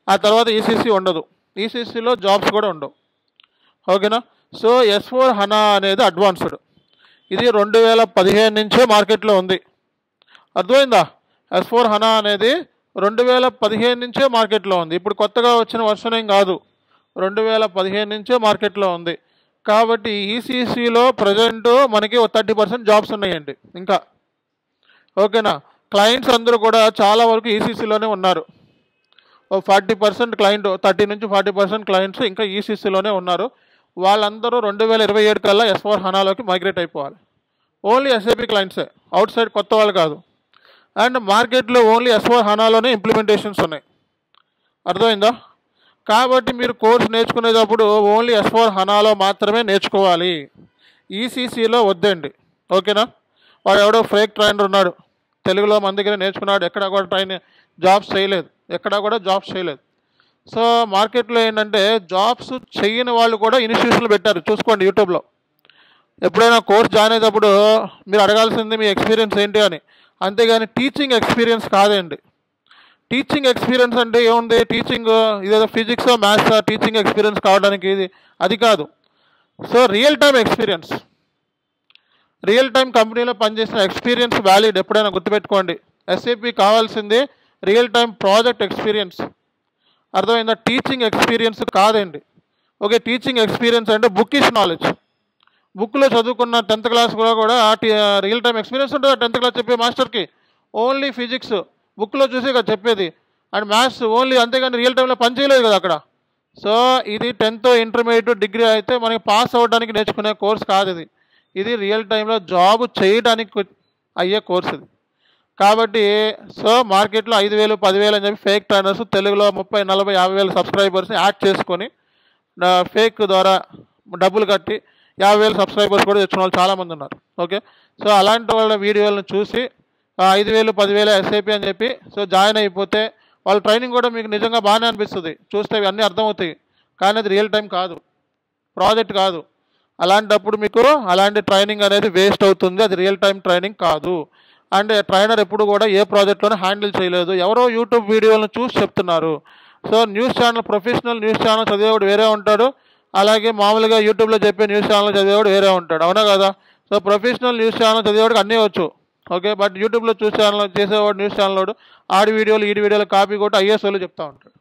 ఆ తర్వాత ఈసీసీ ఉండదు, ఈసీసీలో జాబ్స్ కూడా ఉండవు. ఓకేనా? సో S/4HANA అనేది అడ్వాన్స్డ్, ఇది 2015 నుంచే మార్కెట్లో ఉంది. అర్థమైందా? S/4HANA అనేది 2015 నుంచే మార్కెట్లో ఉంది. ఇప్పుడు కొత్తగా వచ్చిన వర్షన్ ఏం కాదు, 2015 నుంచే మార్కెట్లో ఉంది. కాబట్టి ఈసీసీలో ప్రజెంట్ మనకి 30% జాబ్స్ ఉన్నాయండి ఇంకా. ఓకేనా? క్లయింట్స్ అందరూ కూడా చాలా వరకు ఈసీసీలోనే ఉన్నారు. 40% క్లయింట్, 30 నుంచి 40% క్లయింట్స్ ఇంకా ఈసీసీలోనే ఉన్నారు. వాళ్ళందరూ 2027 కల్లా S/4HANAలోకి మైగ్రేట్ అయిపోవాలి. ఓన్లీ ఎస్ఏపీ క్లయింట్సే, అవుట్ సైడ్ కొత్త వాళ్ళు కాదు. అండ్ మార్కెట్లో ఓన్లీ S/4HANAలోనే ఇంప్లిమెంటేషన్స్ ఉన్నాయి. అర్థమైందా? కాబట్టి మీరు కోర్స్ నేర్చుకునేటప్పుడు ఓన్లీ S/4HANAలో మాత్రమే నేర్చుకోవాలి, ఈసీసీలో వద్దండి. ఓకేనా? వాడు ఎవడో ఫేక్ ట్రైనర్ ఉన్నాడు, తెలుగులో మన దగ్గర నేర్చుకున్నాడు, ఎక్కడా కూడా జాబ్స్ చేయలేదు. సో మార్కెట్లో ఏంటంటే జాబ్స్ చేయని వాళ్ళు కూడా ఇన్స్టిట్యూషన్లు పెట్టారు, చూసుకోండి యూట్యూబ్లో. ఎప్పుడైనా కోర్స్ జాయిన్ అయ్యేటప్పుడు మీరు అడగాల్సింది మీ ఎక్స్పీరియన్స్ ఏంటి అని, అంతేగాని టీచింగ్ ఎక్స్పీరియన్స్ కాదండి. టీచింగ్ ఎక్స్పీరియన్స్ అంటే ఏముంది, టీచింగ్ ఇదేదో ఫిజిక్స్ మ్యాథ్స్ టీచింగ్ ఎక్స్పీరియన్స్ కావడానికి అది కాదు. So real time experience, real time కంపెనీలో పనిచేసిన ఎక్స్పీరియన్స్ వ్యాలిడ్, ఎప్పుడైనా గుర్తుపెట్టుకోండి. ఎస్ఏపీ కావాల్సింది రియల్ టైం ప్రాజెక్ట్ ఎక్స్పీరియన్స్. అర్థమైందా? టీచింగ్ ఎక్స్పీరియన్స్ కాదండి. ఓకే, టీచింగ్ ఎక్స్పీరియన్స్ అంటే బుక్కిష్ నాలెడ్జ్, బుక్లో చదువుకున్న 10th క్లాస్ కూడా రియల్ టైం ఎక్స్పీరియన్స్ ఉంటుంది. 10th క్లాస్ చెప్పే మాస్టర్కి ఓన్లీ ఫిజిక్స్ బుక్లో చూసి కదా చెప్పేది, అండ్ మ్యాథ్స్ ఓన్లీ, అంతేగాని రియల్ టైంలో పని చేయలేదు కదా అక్కడ. సో ఇది 10th ఇంటర్మీడియట్ డిగ్రీ అయితే మనకి పాస్ అవ్వడానికి నేర్చుకునే కోర్స్ కాదు ఇది రియల్ టైంలో జాబ్ చేయడానికి అయ్యే కోర్స్ ఇది. కాబట్టి సో మార్కెట్లో 5,000 10,000 అని చెప్పి ఫేక్ ట్రైనర్స్ తెలుగులో 30 40 50,000 సబ్స్క్రైబర్స్ని యాడ్ చేసుకొని ఫేక్ ద్వారా డబ్బులు కట్టి 50,000 సబ్స్క్రైబర్స్ కూడా తెచ్చిన వాళ్ళు చాలామంది ఉన్నారు. ఓకే, సో అలాంటి వాళ్ళ వీడియోలను చూసి 5,000 10,000 ఎస్ఐపి అని చెప్పి సో జాయిన్ అయిపోతే వాళ్ళ ట్రైనింగ్ కూడా మీకు నిజంగా బాగానే అనిపిస్తుంది, చూస్తే అన్నీ అర్థమవుతాయి. కానీ అది రియల్ టైం కాదు, ప్రాజెక్ట్ కాదు. అలాంటప్పుడు మీకు అలాంటి ట్రైనింగ్ అనేది వేస్ట్ అవుతుంది, అది రియల్ టైం ట్రైనింగ్ కాదు. అండ్ ట్రైనర్ ఎప్పుడు కూడా ఏ ప్రాజెక్ట్లోనే హ్యాండిల్ చేయలేదు, ఎవరో యూట్యూబ్ వీడియోలను చూసి చెప్తున్నారు. So news channel, professional news channel చదివేవాడు వేరే ఉంటాడు, అలాగే మామూలుగా యూట్యూబ్లో చెప్పే న్యూస్ ఛానల్ చదివేవాడు వేరే ఉంటాడు, అవునా కదా? సో ప్రొఫెషనల్ న్యూస్ ఛానల్ చదివేవాడికి అన్నీ వచ్చు, ఓకే. బట్ యూట్యూబ్లో చేసేవాడు న్యూస్ ఛానల్ వాడు ఆడి వీడియోలు ఈడి వీడియోలు కాపీ కొట్టి ఐఏఎస్ వాళ్ళు చెప్తూ ఉంటాడు.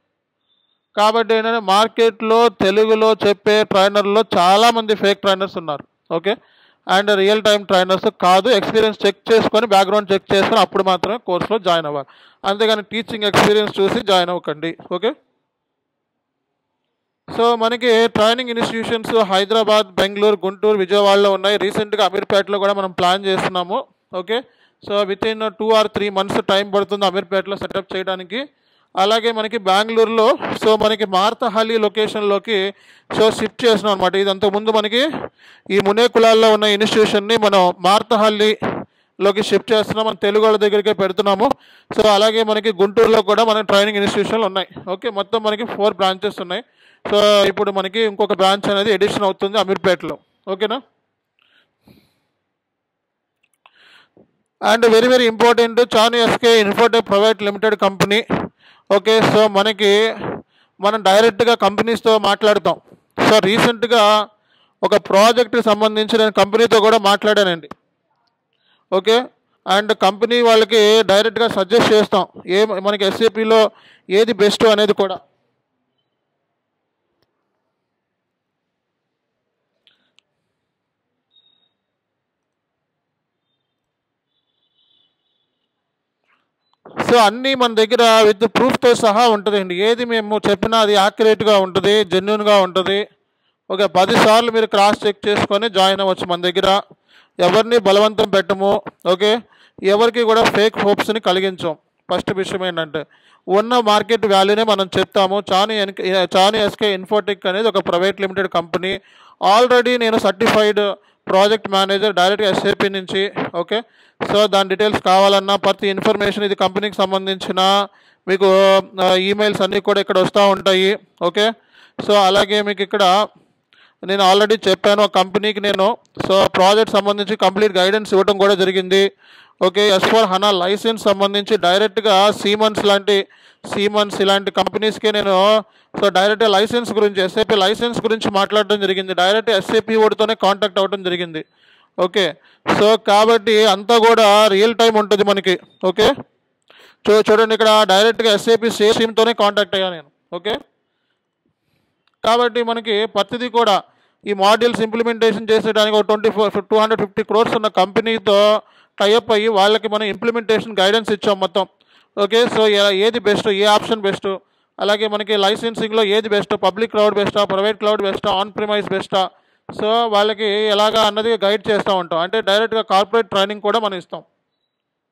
కాబట్టి ఏంటంటే మార్కెట్లో తెలుగులో చెప్పే ట్రైనర్లో చాలామంది ఫేక్ ట్రైనర్స్ ఉన్నారు, okay. And real time trainers కాదు. ఎక్స్పీరియన్స్ చెక్ చేసుకొని, బ్యాక్గ్రౌండ్ చెక్ చేసుకొని అప్పుడు మాత్రమే కోర్సులో జాయిన్ అవ్వాలి, అంతేగాని టీచింగ్ ఎక్స్పీరియన్స్ చూసి జాయిన్ అవ్వకండి, ఓకే. సో మనకి ట్రైనింగ్ ఇన్స్టిట్యూషన్స్ హైదరాబాద్, బెంగళూరు, గుంటూరు, విజయవాడలో ఉన్నాయి. రీసెంట్గా అమీర్పేటలో కూడా మనం ప్లాన్ చేస్తున్నాము, okay. So with in 2 or 3 months time పడుతుంది అమీర్పేటలో సెటప్ చేయడానికి. అలాగే మనకి బెంగళూరులో సో మనకి మార్తహల్లి లొకేషన్లోకి సో షిఫ్ట్ చేసినాం అనమాట. ఇదంతా ముందు మనకి ఈ మునే కులాల్లో ఉన్న ఇన్స్టిట్యూషన్ని మనం మార్తహల్లిలోకి షిఫ్ట్ చేస్తున్నాం, మన తెలుగు వాళ్ళ దగ్గరికే పెడుతున్నాము. సో అలాగే మనకి గుంటూరులో కూడా మన ట్రైనింగ్ ఇన్స్టిట్యూషన్లు ఉన్నాయి, ఓకే. మొత్తం మనకి 4 branches ఉన్నాయి. సో ఇప్పుడు మనకి ఇంకొక బ్రాంచ్ అనేది ఎడిషన్ అవుతుంది అమీర్పేటలో, ఓకేనా. అండ్ వెరీ వెరీ ఇంపార్టెంట్, చాను SK Infotech private limited company, okay. So మనం డైరెక్ట్గా కంపెనీస్తో మాట్లాడతాం. సో రీసెంట్గా ఒక ప్రాజెక్ట్కి సంబంధించి నేను కంపెనీతో కూడా మాట్లాడానండి, ఓకే. అండ్ కంపెనీ వాళ్ళకి డైరెక్ట్గా సజెస్ట్ చేస్తాం మనకి ఎస్ఏపీలో ఏది బెస్ట్ అనేది కూడా. సో అన్నీ మన దగ్గర విత్ ప్రూఫ్తో సహా ఉంటుందండి. ఏది మేము చెప్పినా అది యాక్యురేట్గా ఉంటుంది, జెన్యున్గా ఉంటుంది, ఓకే. 10 సార్లు మీరు క్రాస్ చెక్ చేసుకొని జాయిన్ అవ్వచ్చు మన దగ్గర. ఎవరిని బలవంతం పెట్టము, ఓకే. ఎవరికి కూడా ఫేక్ హోప్స్ని కలిగించాం. ఫస్ట్ విషయం ఏంటంటే ఉన్న మార్కెట్ వాల్యూనే మనం చెప్తాము. చాను ఎస్కే ఇన్ఫోటెక్ అనేది ఒక ప్రైవేట్ లిమిటెడ్ కంపెనీ. ఆల్రెడీ నేను సర్టిఫైడ్ ప్రాజెక్ట్ మేనేజర్ డైరెక్ట్గా ఎస్ఏపి నుంచి. ఓకే, సో దాని డీటెయిల్స్ కావాలన్నా ప్రతి ఇన్ఫర్మేషన్ ఇది కంపెనీకి సంబంధించిన మీకు ఈమెయిల్స్ అన్నీ కూడా ఇక్కడ వస్తూ ఉంటాయి. ఓకే, సో అలాగే మీకు ఇక్కడ నేను ఆల్రెడీ చెప్పాను ఆ కంపెనీకి నేను సో ప్రాజెక్ట్ సంబంధించి కంప్లీట్ గైడెన్స్ ఇవ్వడం కూడా జరిగింది. ఓకే, S/4HANA లైసెన్స్ సంబంధించి డైరెక్ట్గా సీమన్స్ ఇలాంటి కంపెనీస్కి నేను సో డైరెక్ట్గా లైసెన్స్ గురించి ఎస్ఏపి లైసెన్స్ గురించి మాట్లాడడం జరిగింది. డైరెక్ట్ ఎస్ఏపి ఓడితోనే కాంటాక్ట్ అవ్వడం జరిగింది. ఓకే, సో కాబట్టి అంతా కూడా రియల్ టైం ఉంటుంది మనకి. ఓకే, చూడండి ఇక్కడ డైరెక్ట్గా ఎస్ఏపి సేల్స్ టీమ్తోనే కాంటాక్ట్ అయ్యాను నేను. ఓకే, కాబట్టి మనకి ప్రతిదీ కూడా ఈ మాడ్యూల్స్ ఇంప్లిమెంటేషన్ చేసేదానికి ఒక 250 crores ఉన్న కంపెనీతో టైఅప్ అయ్యి వాళ్ళకి మనం ఇంప్లిమెంటేషన్ గైడెన్స్ ఇచ్చాం మొత్తం. ఓకే, సో ఏది బెస్ట్, ఏ ఆప్షన్ బెస్ట్, అలాగే మనకి లైసెన్సింగ్లో ఏది బెస్ట్, పబ్లిక్ క్లౌడ్ బెస్టా, ప్రైవేట్ క్లౌడ్ బెస్టా, ఆన్ ప్రిమైస్ బెస్టా, సో వాళ్ళకి ఎలాగా అన్నది గైడ్ చేస్తూ ఉంటాం. అంటే డైరెక్ట్గా కార్పొరేట్ ట్రైనింగ్ కూడా మనం ఇస్తాం.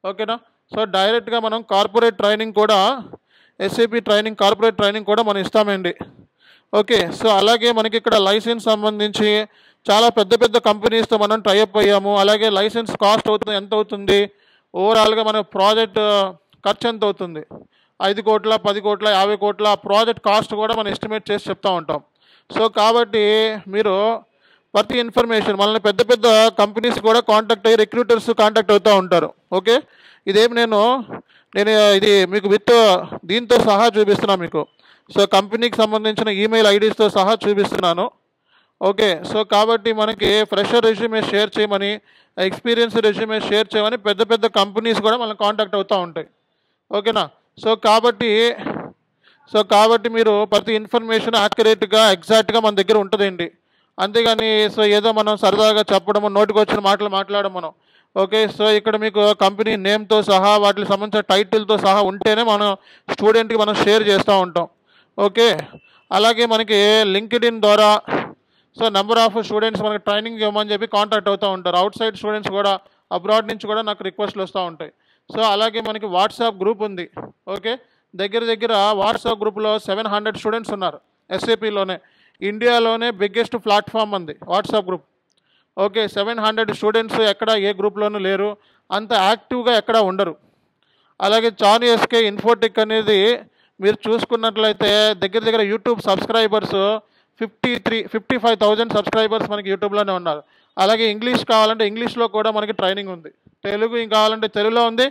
ఓకేనా, సో డైరెక్ట్గా మనం కార్పొరేట్ ట్రైనింగ్ కూడా ఎస్ఏపి ట్రైనింగ్ కార్పొరేట్ ట్రైనింగ్ కూడా మనం ఇస్తామండి. ఓకే, సో అలాగే మనకి ఇక్కడ లైసెన్స్ సంబంధించి చాలా పెద్ద పెద్ద కంపెనీస్తో మనం టైఅప్ అయ్యాము. అలాగే లైసెన్స్ కాస్ట్ అవుతుంది, ఎంత అవుతుంది, ఓవరాల్గా మన ప్రాజెక్ట్ ఖర్చు ఎంత అవుతుంది, 5 కోట్ల 10 కోట్ల 50 కోట్ల ప్రాజెక్ట్ కాస్ట్ కూడా మనం ఎస్టిమేట్ చేసి చెప్తూ ఉంటాం. సో కాబట్టి మీరు ప్రతి ఇన్ఫర్మేషన్ మనల్ని పెద్ద పెద్ద కంపెనీస్ కూడా కాంటాక్ట్ అయ్యి రిక్రూటర్స్ కాంటాక్ట్ అవుతూ ఉంటారు. ఓకే, ఇదేమి నేను ఇది మీకు విత్ దీంతో సహా చూపిస్తున్నాను మీకు. సో కంపెనీకి సంబంధించిన ఈమెయిల్ ఐడీస్తో సహా చూపిస్తున్నాను. ఓకే, సో కాబట్టి మనకి ఫ్రెషర్ రెజ్యూమే షేర్ చేయమని, ఎక్స్పీరియన్స్ రెజ్యూమే షేర్ చేయమని పెద్ద పెద్ద కంపెనీస్ కూడా మనల్ని కాంటాక్ట్ అవుతూ ఉంటాయి. ఓకేనా, సో కాబట్టి మీరు ప్రతి ఇన్ఫర్మేషన్ యాక్యురేట్గా ఎగ్జాక్ట్గా మన దగ్గర ఉంటుందండి. అంతేగాని సో ఏదో మనం సరదాగా చెప్పడము, నోటికి వచ్చిన మాటలు మాట్లాడడం మనం. ఓకే, సో ఇక్కడ మీకు కంపెనీ నేమ్తో సహా వాటికి సంబంధించిన టైటిల్తో సహా ఉంటేనే మనం స్టూడెంట్కి మనం షేర్ చేస్తూ ఉంటాం. ఓకే, అలాగే మనకి లింక్డ్ఇన్ ద్వారా సో నెంబర్ ఆఫ్ స్టూడెంట్స్ మనకి ట్రైనింగ్ ఇవ్వమని చెప్పి కాంటాక్ట్ అవుతూ ఉంటారు. అవుట్ సైడ్ స్టూడెంట్స్ కూడా అబ్రాడ్ నుంచి కూడా నాకు రిక్వెస్ట్లు వస్తూ ఉంటాయి. సో అలాగే మనకి వాట్సాప్ గ్రూప్ ఉంది. ఓకే, దగ్గర వాట్సాప్ గ్రూప్లో 700 స్టూడెంట్స్ ఉన్నారు ఎస్ఏపిలోనే. ఇండియాలోనే బిగ్గెస్ట్ ప్లాట్ఫామ్ ఉంది వాట్సాప్ గ్రూప్. ఓకే, 700 స్టూడెంట్స్ ఎక్కడ ఏ గ్రూప్లోనూ లేరు, అంత యాక్టివ్గా ఎక్కడ ఉండరు. అలాగే చాను ఇన్ఫోటెక్ అనేది మీరు చూసుకున్నట్లయితే దగ్గర యూట్యూబ్ సబ్స్క్రైబర్స్ 55,000 సబ్స్క్రైబర్స్ మనకి యూట్యూబ్లోనే ఉన్నారు. అలాగే ఇంగ్లీష్ కావాలంటే ఇంగ్లీష్లో కూడా మనకి ట్రైనింగ్ ఉంది. తెలుగు కావాలంటే తెలుగులో ఉంది,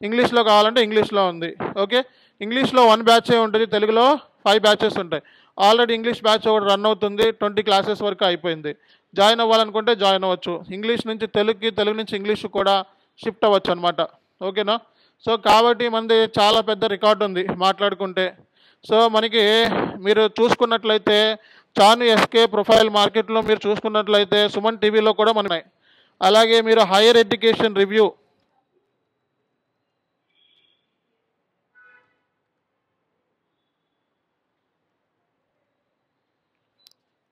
ఇంగ్లీష్లో కావాలంటే ఇంగ్లీష్లో ఉంది. ఓకే, ఇంగ్లీష్లో 1 బ్యాచే ఉంటుంది, తెలుగులో 5 బ్యాచెస్ ఉంటాయి. ఆల్రెడీ ఇంగ్లీష్ బ్యాచ్ ఒకటి రన్ అవుతుంది, 20 క్లాసెస్ వరకు అయిపోయింది. జాయిన్ అవ్వాలనుకుంటే జాయిన్ అవ్వచ్చు. ఇంగ్లీష్ నుంచి తెలుగుకి, తెలుగు నుంచి ఇంగ్లీష్ కూడా షిఫ్ట్ అవ్వచ్చు అనమాట. ఓకేనా, సో కాబట్టి మనది చాలా పెద్ద రికార్డు ఉంది మాట్లాడుకుంటే. సో మనకి మీరు చూసుకున్నట్లయితే చాను ఎస్కే ప్రొఫైల్ మార్కెట్లో మీరు చూసుకున్నట్లయితే సుమన్ టీవీలో కూడా ఉన్నాయి. అలాగే మీరు హైయర్ ఎడ్యుకేషన్ రివ్యూ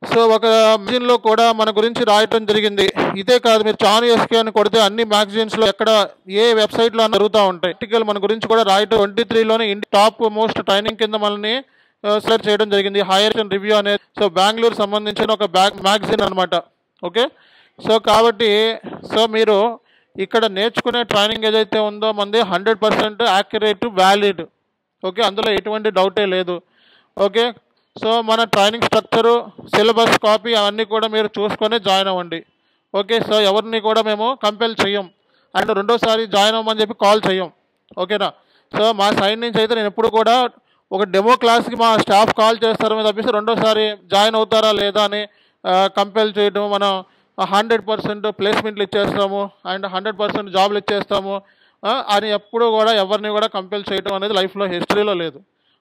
సో ఒక మ్యాగజైన్లో కూడా మన గురించి రాయటం జరిగింది. ఇదే కాదు, మీరు చాను ఎస్కే అని కొడితే అన్ని మ్యాగజైన్స్లో ఎక్కడ ఏ వెబ్సైట్లో జరుగుతూ ఉంటాయి. ఆర్టికల్ మన గురించి కూడా రాయటం 23లోనే టాప్ మోస్ట్ ట్రైనింగ్ కింద మనల్ని సెలెక్ట్ చేయడం జరిగింది. హైయర్ రివ్యూ అనేది సో బెంగళూరు సంబంధించిన ఒక మ్యాగజైన్ అనమాట. ఓకే, సో కాబట్టి సో మీరు ఇక్కడ నేర్చుకునే ట్రైనింగ్ ఏదైతే ఉందో మనది 100% యాక్యురేట్, వ్యాలిడ్. ఓకే, అందులో ఎటువంటి డౌటే లేదు. ఓకే, సో మన ట్రైనింగ్ స్ట్రక్చరు, సిలబస్ కాపీ అవన్నీ కూడా మీరు చూసుకొని జాయిన్ అవ్వండి. ఓకే, సో ఎవరిని కూడా మేము కంపెల్ చెయ్యం అండ్ రెండోసారి జాయిన్ అవ్వమని చెప్పి కాల్ చెయ్యం. ఓకేనా, సో మా సైడ్ నుంచి అయితే నేను ఎప్పుడు కూడా ఒక డెమో క్లాస్కి మా స్టాఫ్ కాల్ చేస్తారని తప్పిస్తే రెండోసారి జాయిన్ అవుతారా లేదా అని కంపెల్ చేయడం, మనం 100% ప్లేస్మెంట్లు ఇచ్చేస్తాము అండ్ 100% జాబ్లు ఇచ్చేస్తాము అని ఎప్పుడు కూడా ఎవరిని కూడా కంపెల్ చేయడం అనేది లైఫ్లో హిస్టరీలో లేదు.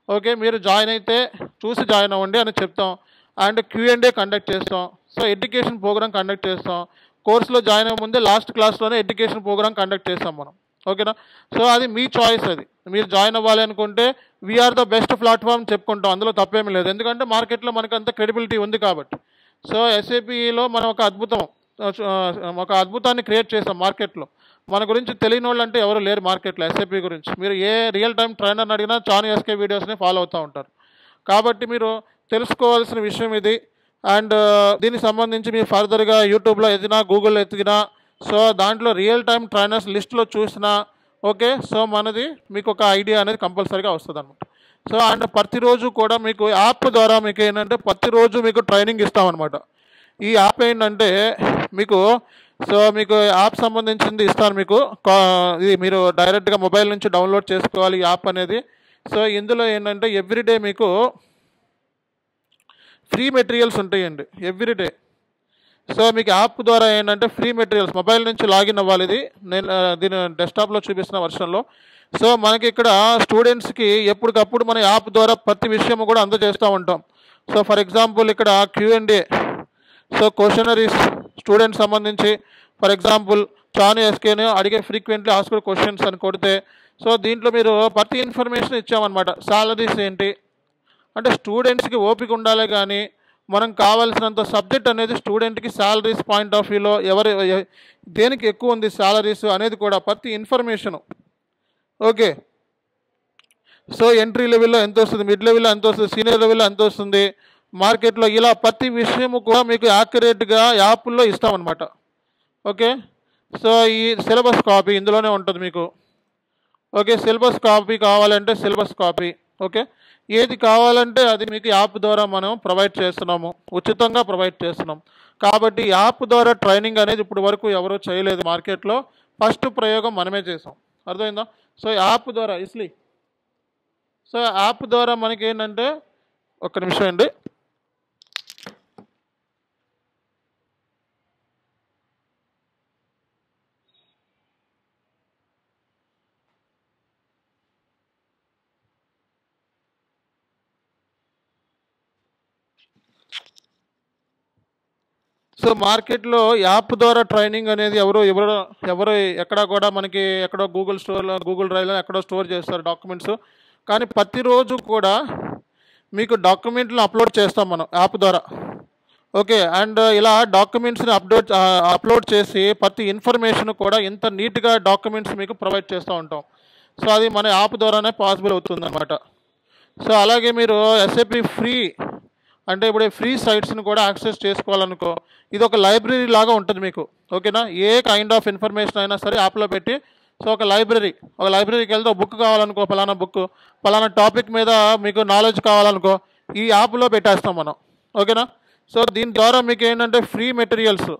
ఓకే, మీరు జాయిన్ అయితే చూసి జాయిన్ అవ్వండి అని చెప్తాం. అండ్ Q&A కండక్ట్ చేస్తాం. సో ఎడ్యుకేషన్ ప్రోగ్రామ్ కండక్ట్ చేస్తాం. కోర్సులో జాయిన్ అయ్యే ముందే లాస్ట్ క్లాస్లోనే ఎడ్యుకేషన్ ప్రోగ్రామ్ కండక్ట్ చేస్తాం మనం. ఓకేనా, సో అది మీ చాయిస్. అది మీరు జాయిన్ అవ్వాలి అనుకుంటే వీఆర్ ద బెస్ట్ ప్లాట్ఫామ్ చెప్పుకుంటాం, అందులో తప్పేమీ లేదు. ఎందుకంటే మార్కెట్లో మనకు అంత క్రెడిబిలిటీ ఉంది కాబట్టి. సో ఎస్ఏపిలో మనం ఒక అద్భుతాన్ని క్రియేట్ చేస్తాం మార్కెట్లో. మన గురించి తెలియని వాళ్ళు అంటే ఎవరు లేరు మార్కెట్లో ఎస్ఏపి గురించి. మీరు ఏ రియల్ టైం ట్రైనర్ని అడిగినా చాను ఎస్కే వీడియోస్ని ఫాలో అవుతూ ఉంటారు. కాబట్టి మీరు తెలుసుకోవాల్సిన విషయం ఇది. అండ్ దీనికి సంబంధించి మీరు ఫర్దర్గా యూట్యూబ్లో ఎదిగినా గూగుల్లో ఎతికినా సో దాంట్లో రియల్ టైం ట్రైనర్స్ లిస్ట్లో చూసినా ఓకే సో మనది మీకు ఒక ఐడియా అనేది కంపల్సరీగా వస్తుంది అనమాట. సో అండ్ ప్రతిరోజు కూడా మీకు యాప్ ద్వారా మీకు ఏంటంటే ప్రతిరోజు మీకు ట్రైనింగ్ ఇస్తామన్నమాట. ఈ యాప్ ఏంటంటే మీకు మీకు యాప్ సంబంధించింది ఇస్తాను మీకు. ఇది మీరు డైరెక్ట్గా మొబైల్ నుంచి డౌన్లోడ్ చేసుకోవాలి ఈ యాప్ అనేది. సో ఇందులో ఏంటంటే ఎవ్రీడే మీకు ఫ్రీ మెటీరియల్స్ ఉంటాయండి ఎవ్రీడే. సో మీకు యాప్ ద్వారా ఏంటంటే ఫ్రీ మెటీరియల్స్ మొబైల్ నుంచి లాగిన్ అవ్వాలి. ఇది నేను దీని డెస్క్టాప్లో చూపిస్తున్న వర్షన్లో. సో మనకి ఇక్కడ స్టూడెంట్స్కి ఎప్పటికప్పుడు మన యాప్ ద్వారా ప్రతి విషయం కూడా అందజేస్తూ ఉంటాం. సో ఫర్ ఎగ్జాంపుల్ ఇక్కడ Q&A, సో క్వశ్చనరీస్ స్టూడెంట్స్ సంబంధించి ఫర్ ఎగ్జాంపుల్ చాను ఎస్కేని అడిగే ఫ్రీక్వెంట్లీ ఆస్క్డ్ క్వశ్చన్స్ అని కొడితే సో దీంట్లో మీరు ప్రతి ఇన్ఫర్మేషన్ ఇచ్చామన్నమాట. సాలరీస్ ఏంటి అంటే స్టూడెంట్స్కి ఓపిక ఉండాలి, కానీ మనం కావాల్సినంత సబ్జెక్ట్ అనేది స్టూడెంట్కి శాలరీస్ పాయింట్ ఆఫ్ వ్యూలో దేనికి ఎక్కువ ఉంది శాలరీస్ అనేది కూడా ప్రతి ఇన్ఫర్మేషను ఓకే. సో ఎంట్రీ లెవెల్లో ఎంత వస్తుంది, మిడ్ లెవెల్లో ఎంత వస్తుంది, సీనియర్ లెవెల్లో ఎంత వస్తుంది, మార్కెట్లో ఇలా ప్రతి విషయము కూడా మీకు యాక్యురేట్గా యాప్లో ఇస్తామన్నమాట. ఓకే. సో ఈ సిలబస్ కాపీ ఇందులోనే ఉంటుంది మీకు. ఓకే, సిలబస్ కాపీ కావాలంటే సిలబస్ కాపీ ఓకే. ఏది కావాలంటే అది మీకు యాప్ ద్వారా మనం ప్రొవైడ్ చేస్తున్నాము, ఉచితంగా ప్రొవైడ్ చేస్తున్నాం. కాబట్టి యాప్ ద్వారా ట్రైనింగ్ అనేది ఇప్పుడు వరకు ఎవరూ చేయలేదు మార్కెట్లో. ఫస్ట్ ప్రయోగం మనమే చేసాం, అర్థమైందా. సో యాప్ ద్వారా సో యాప్ ద్వారా మనకి ఏంటంటే ఒక్క నిమిషం అండి. సో మార్కెట్లో యాప్ ద్వారా ట్రైనింగ్ అనేది ఎవరు ఎక్కడ కూడా మనకి ఎక్కడో గూగుల్ డ్రైవ్లో ఎక్కడో స్టోర్ చేస్తారు డాక్యుమెంట్స్. కానీ ప్రతిరోజు కూడా మీకు డాక్యుమెంట్లు అప్లోడ్ చేస్తాం మనం యాప్ ద్వారా ఓకే. అండ్ ఇలా డాక్యుమెంట్స్ని అప్లోడ్ చేసి ప్రతి ఇన్ఫర్మేషన్ కూడా ఇంత నీట్గా డాక్యుమెంట్స్ మీకు ప్రొవైడ్ చేస్తూ ఉంటాం. సో అది మన యాప్ ద్వారానే పాసిబుల్ అవుతుంది అనమాట. సో అలాగే మీరు SAP ఫ్రీ అంటే ఇప్పుడు ఫ్రీ సైట్స్ని కూడా యాక్సెస్ చేసుకోవాలనుకో ఇది ఒక లైబ్రరీ లాగా ఉంటుంది మీకు ఓకేనా. ఏ కైండ్ ఆఫ్ ఇన్ఫర్మేషన్ అయినా సరే యాప్లో పెట్టి సో ఒక లైబ్రరీకి వెళ్తే బుక్ కావాలనుకో, పలానా టాపిక్ మీద మీకు నాలెడ్జ్ కావాలనుకో ఈ యాప్లో పెట్టేస్తాం మనం ఓకేనా. సో దీని ద్వారా మీకు ఏంటంటే free materials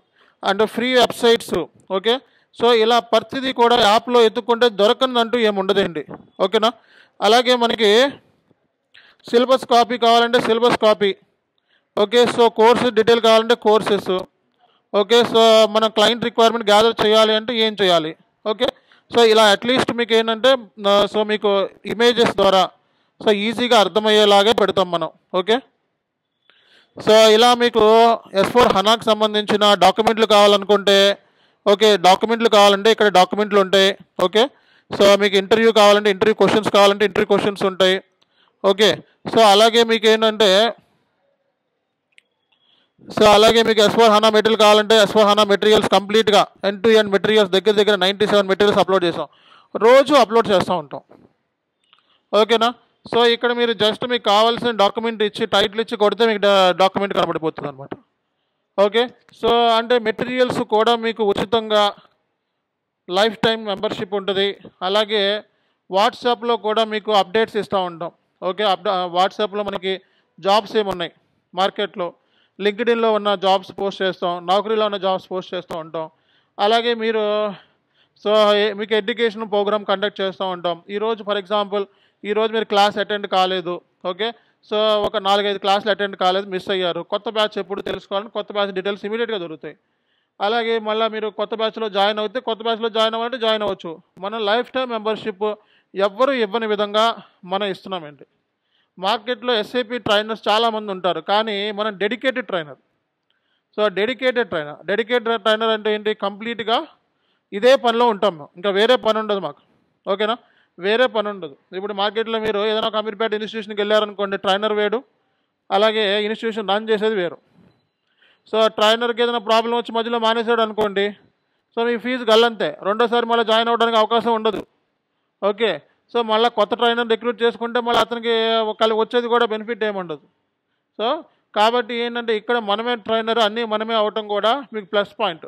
and free websites okay. So ఇలా ప్రతిదీ కూడా యాప్లో ఎత్తుక్కుంటే దొరకనంటూ ఏముండదండి ఓకేనా. అలాగే మనకి సిలబస్ కాపీ కావాలంటే syllabus copy okay. So course detail కావాలంటే కోర్సెస్ ఓకే. సో మన క్లయింట్ రిక్వైర్మెంట్ గ్యాదర్ చేయాలి అంటే ఏం చేయాలి ఓకే. సో ఇలా అట్లీస్ట్ మీకు ఏంటంటే సో మీకు ఇమేజెస్ ద్వారా సో ఈజీగా అర్థమయ్యేలాగే పెడతాం మనం ఓకే. సో ఇలా మీకు S/4HANAకి సంబంధించిన డాక్యుమెంట్లు కావాలనుకుంటే ఓకే, డాక్యుమెంట్లు కావాలంటే ఇక్కడ డాక్యుమెంట్లు ఉంటాయి ఓకే. సో మీకు ఇంటర్వ్యూ కావాలంటే ఇంటర్వ్యూ క్వశ్చన్స్ కావాలంటే ఇంటర్వ్యూ క్వశ్చన్స్ ఉంటాయి ఓకే. సో అలాగే మీకు ఏంటంటే S/4HANA మెటీరియల్ కావాలంటే S/4HANA మెటీరియల్స్ కంప్లీట్గా ఎండ్ టు ఎండ్ మెటీరియల్స్ దగ్గర 97 మెటీరియల్స్ అప్లోడ్ చేస్తాం, రోజు అప్లోడ్ చేస్తూ ఉంటాం ఓకేనా. సో ఇక్కడ మీరు జస్ట్ మీకు కావాల్సిన డాక్యుమెంట్ ఇచ్చి టైటిల్ ఇచ్చి కొడితే మీకు డాక్యుమెంట్ కనబడిపోతుంది అనమాట ఓకే. సో అంటే మెటీరియల్స్ కూడా మీకు ఉచితంగా లైఫ్ టైం మెంబర్షిప్ ఉంటుంది. అలాగే వాట్సాప్లో కూడా మీకు అప్డేట్స్ ఇస్తూ ఉంటాం ఓకే. వాట్సాప్లో మనకి జాబ్స్ ఏమున్నాయి మార్కెట్లో, లింక్డ్ఇన్లో ఉన్న జాబ్స్ పోస్ట్ చేస్తాం, నౌకరీలో ఉన్న జాబ్స్ పోస్ట్ చేస్తూ ఉంటాం. అలాగే మీరు సో మీకు ఎడ్యుకేషన్ ప్రోగ్రామ్ కండక్ట్ చేస్తూ ఉంటాం. ఈరోజు ఫర్ ఎగ్జాంపుల్ ఈరోజు మీరు క్లాస్ అటెండ్ కాలేదు ఓకే. సో ఒక 4-5 క్లాసులు అటెండ్ కాలేదు, మిస్ అయ్యారు. కొత్త బ్యాచ్ ఎప్పుడు తెలుసుకోవాలని కొత్త బ్యాచ్ డీటెయిల్స్ ఇమీడియట్గా దొరుకుతాయి. అలాగే మళ్ళీ మీరు కొత్త బ్యాచ్లో జాయిన్ అవుతే కొత్త బ్యాచ్లో జాయిన్ అవ్వాలంటే జాయిన్ అవ్వచ్చు. మనం లైఫ్ టైం మెంబర్షిప్ ఎవ్వరు ఇవ్వని విధంగా మనం ఇస్తున్నామండి. మార్కెట్లో SAP ట్రైనర్స్ చాలామంది ఉంటారు, కానీ మనం dedicated trainer. So dedicated trainer అంటే ఏంటి, కంప్లీట్గా ఇదే పనిలో ఉంటాం మేము, ఇంకా వేరే పని ఉండదు మాకు ఓకేనా. వేరే పని ఉండదు. ఇప్పుడు మార్కెట్లో మీరు ఏదైనా అమీర్పేట ఇన్స్టిట్యూషన్కి వెళ్ళారనుకోండి, ట్రైనర్ వేడు, అలాగే ఇన్స్టిట్యూషన్ రన్ చేసేది వేరు. సో ట్రైనర్కి ఏదైనా ప్రాబ్లం వచ్చి మధ్యలో మానేసాడు అనుకోండి, సో మీ ఫీజు గల్లంతే, రెండోసారి మళ్ళీ జాయిన్ అవ్వడానికి అవకాశం ఉండదు ఓకే. సో మళ్ళీ కొత్త ట్రైనర్ రిక్రూట్ చేసుకుంటే మళ్ళీ అతనికి వచ్చేది కూడా బెనిఫిట్ ఏమి ఉండదు. సో కాబట్టి ఏంటంటే ఇక్కడ మనమే ట్రైనర్, అన్నీ మనమే అవటం కూడా మీకు ప్లస్ పాయింట్.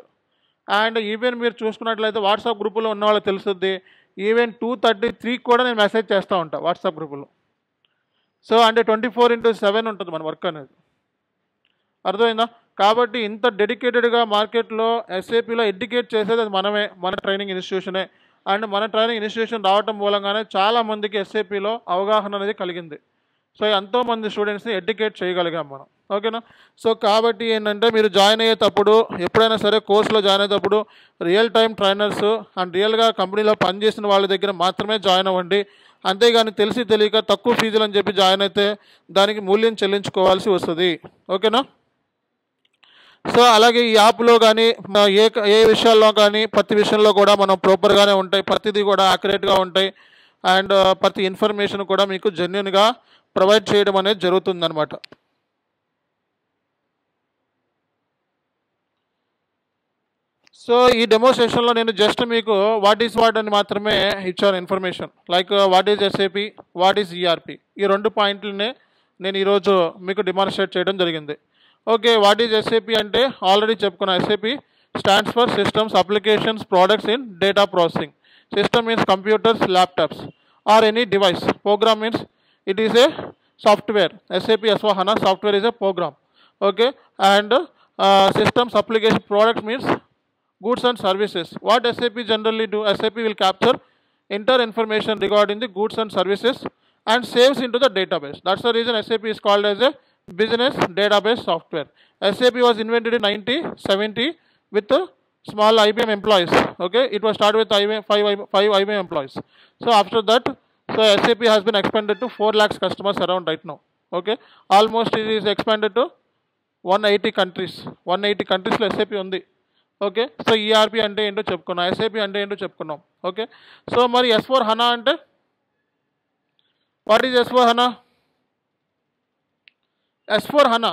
అండ్ ఈవెన్ మీరు చూసుకున్నట్లయితే వాట్సాప్ గ్రూపులో ఉన్న వాళ్ళకి తెలుస్తుంది, ఈవెన్ 2:33 కూడా నేను మెసేజ్ చేస్తూ ఉంటాను వాట్సాప్ గ్రూపులో. సో అంటే 24/7 ఉంటుంది మన వర్క్ అనేది, అర్థమైందా? కాబట్టి ఇంత డెడికేటెడ్గా మార్కెట్లో ఎస్ఏపిలో ఎడ్యుకేట్ చేసేది అది మనమే, మన ట్రైనింగ్ ఇన్స్టిట్యూషనే. అండ్ మన ట్రైనింగ్ ఇన్స్టిట్యూషన్ రావటం మూలంగానే చాలామందికి ఎస్ఏపిలో అవగాహన అనేది కలిగింది. సో ఎంతోమంది స్టూడెంట్స్ని ఎడ్యుకేట్ చేయగలిగాం మనం, ఓకేనా? సో కాబట్టి ఏంటంటే మీరు జాయిన్ అయ్యేటప్పుడు ఎప్పుడైనా సరే కోర్సులో జాయిన్ అయ్యేటప్పుడు రియల్ టైం ట్రైనర్స్ అండ్ రియల్గా కంపెనీలో పనిచేసిన వాళ్ళ దగ్గర మాత్రమే జాయిన్ అవ్వండి. అంతేగాని తెలిసి తెలియక తక్కువ ఫీజులు అని చెప్పి జాయిన్ అయితే దానికి మూల్యం చెల్లించుకోవాల్సి వస్తుంది, ఓకేనా? సో అలాగే ఈ యాప్లో కానీ ఏ విషయాల్లో కానీ ప్రతి విషయంలో కూడా మనం ప్రాపర్గానే ఉంటాయి, ప్రతిదీ కూడా యాక్యురేట్గా ఉంటాయి. అండ్ ప్రతి ఇన్ఫర్మేషన్ కూడా మీకు జెన్యున్గా ప్రొవైడ్ చేయడం అనేది జరుగుతుందన్నమాట. సో ఈ డెమో సెషన్లో నేను జస్ట్ మీకు వాట్ ఈస్ వాట్ అని మాత్రమే ఇచ్చాను information. Like what is SAP, what is ERP, ఈ 2 పాయింట్లనే నేను ఈరోజు మీకు డిమాన్స్ట్రేట్ చేయడం జరిగింది. ఓకే, వాట్ ఈజ్ ఎస్ఏపి అంటే ఆల్రెడీ చెప్పుకున్నా. SAP stands for systems applications products in data processing. System means computers, laptops or any device. Program means it is a software. SAP S/4HANA software is a program, okay? And systems application product means goods and services. What SAP generally do? SAP will capture enter information regarding the goods and services and saves into the database. That's the reason SAP is called as a business database software. SAP was invented in 1970 with small IBM employees, okay? It was started with five IBM employees. So after that, so SAP has been expanded to 4 lakhs customers around right now, okay? Almost it is expanded to 180 countries. 180 countries SAP ఉంది, okay? So ERP అంటే ఏంటో చెప్పుకున్నాం, SAP అంటే ఏంటో చెప్పుకున్నాం, okay? So మరి S/4HANA అంటే what is S/4HANA? S/4HANA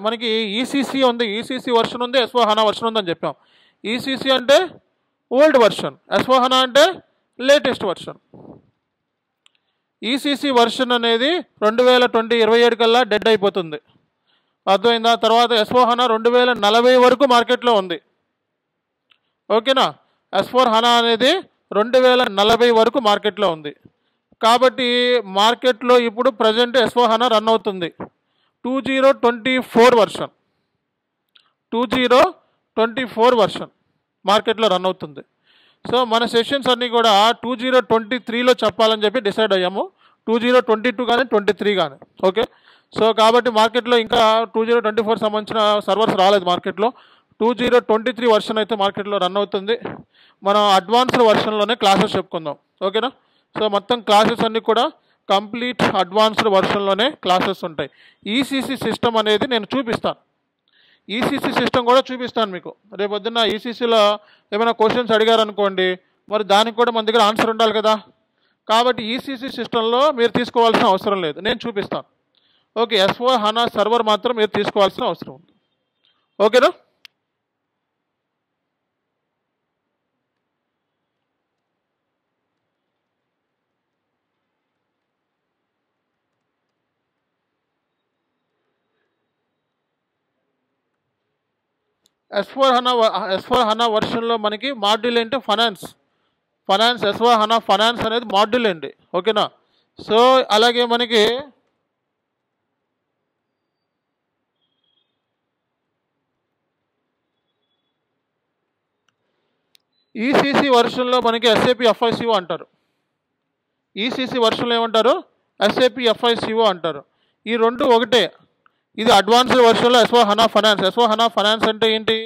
మనకి ఈసీసీ ఉంది, ఈసీసీ వర్షన్ ఉంది, S/4HANA వర్షన్ ఉందని చెప్పాం. ఈసీసీ అంటే ఓల్డ్ వర్షన్, S/4HANA అంటే లేటెస్ట్ వర్షన్. ఈసీసీ వర్షన్ అనేది 2027 కల్లా డెడ్ అయిపోతుంది, అర్థమైందా? తర్వాత S/4HANA 2040 వరకు మార్కెట్లో ఉంది, ఓకేనా? S/4HANA అనేది 2040 వరకు మార్కెట్లో ఉంది. కాబట్టి మార్కెట్లో ఇప్పుడు ప్రజెంట్ S/4HANA రన్ అవుతుంది 2024 వర్షన్. 2024 వర్షన్ మార్కెట్లో రన్ అవుతుంది. సో మన సెషన్స్ అన్నీ కూడా 2023లో చెప్పాలని చెప్పి డిసైడ్ అయ్యాము. 2022 కానీ 23 కానీ, ఓకే? సో కాబట్టి మార్కెట్లో ఇంకా 2024 సంబంధించిన సర్వర్స్ రాలేదు మార్కెట్లో. 2023 వర్షన్ అయితే మార్కెట్లో రన్ అవుతుంది. మనం అడ్వాన్స్డ్ వర్షన్లోనే క్లాసెస్ చెప్పుకుందాం, ఓకేనా? సో మొత్తం క్లాసెస్ అన్నీ కూడా కంప్లీట్ అడ్వాన్స్డ్ వర్షన్లోనే క్లాసెస్ ఉంటాయి. ఈసీసీ సిస్టమ్ అనేది నేను చూపిస్తాను, ఈసీసీ సిస్టమ్ కూడా చూపిస్తాను మీకు. రేపు పొద్దున్న ఈసీసీలో ఏమైనా క్వశ్చన్స్ అడిగారనుకోండి, మరి దానికి కూడా మన దగ్గర ఆన్సర్ ఉండాలి కదా. కాబట్టి ఈసీసీ సిస్టంలో మీరు తీసుకోవాల్సిన అవసరం లేదు, నేను చూపిస్తాను, ఓకే? S/4HANA సర్వర్ మాత్రం మీరు తీసుకోవాల్సిన అవసరం ఉంది, ఓకేనా? S/4HANA వర్షన్లో మనకి మాడ్యూల్ ఏంటి? ఫైనాన్స్. S/4HANA ఫైనాన్స్ అనేది మాడ్యూల్ అండి, ఓకేనా? సో అలాగే మనకి ఈసీసీ వర్షన్లో మనకి SAP FICO అంటారు. ఈసీసీ వర్షన్లో ఏమంటారు? SAP FICO అంటారు. ఈ రెండు ఒకటే. ఇది advanced వర్షన్లో S/4HANA finance. S/4HANA finance అంటే ఏంటి?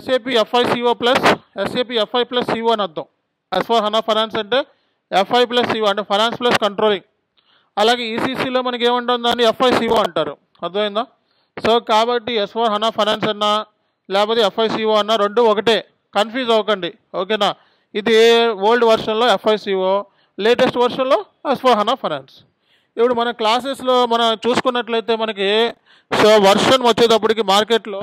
SAP FICO plus SAP FI plus CO అని అర్థం. S/4HANA ఫైనాన్స్ అంటే FI ప్లస్ CO అంటే ఫైనాన్స్ ప్లస్ కంట్రోలింగ్. అలాగే ఈసీసీలో మనకి ఏమంటుంది? దాన్ని FICO అంటారు, అర్థమైందా? సో కాబట్టి S/4HANA ఫైనాన్స్ అన్నా లేకపోతే FICO అన్నా రెండు ఒకటే, కన్ఫ్యూజ్ అవ్వకండి, ఓకేనా? ఇది ఓల్డ్ వర్షన్లో FICO, లేటెస్ట్ వర్షన్లో S/4HANA ఫైనాన్స్. ఇప్పుడు మన క్లాసెస్లో మనం చూసుకున్నట్లయితే మనకి సో వర్షన్ వచ్చేటప్పటికి మార్కెట్లో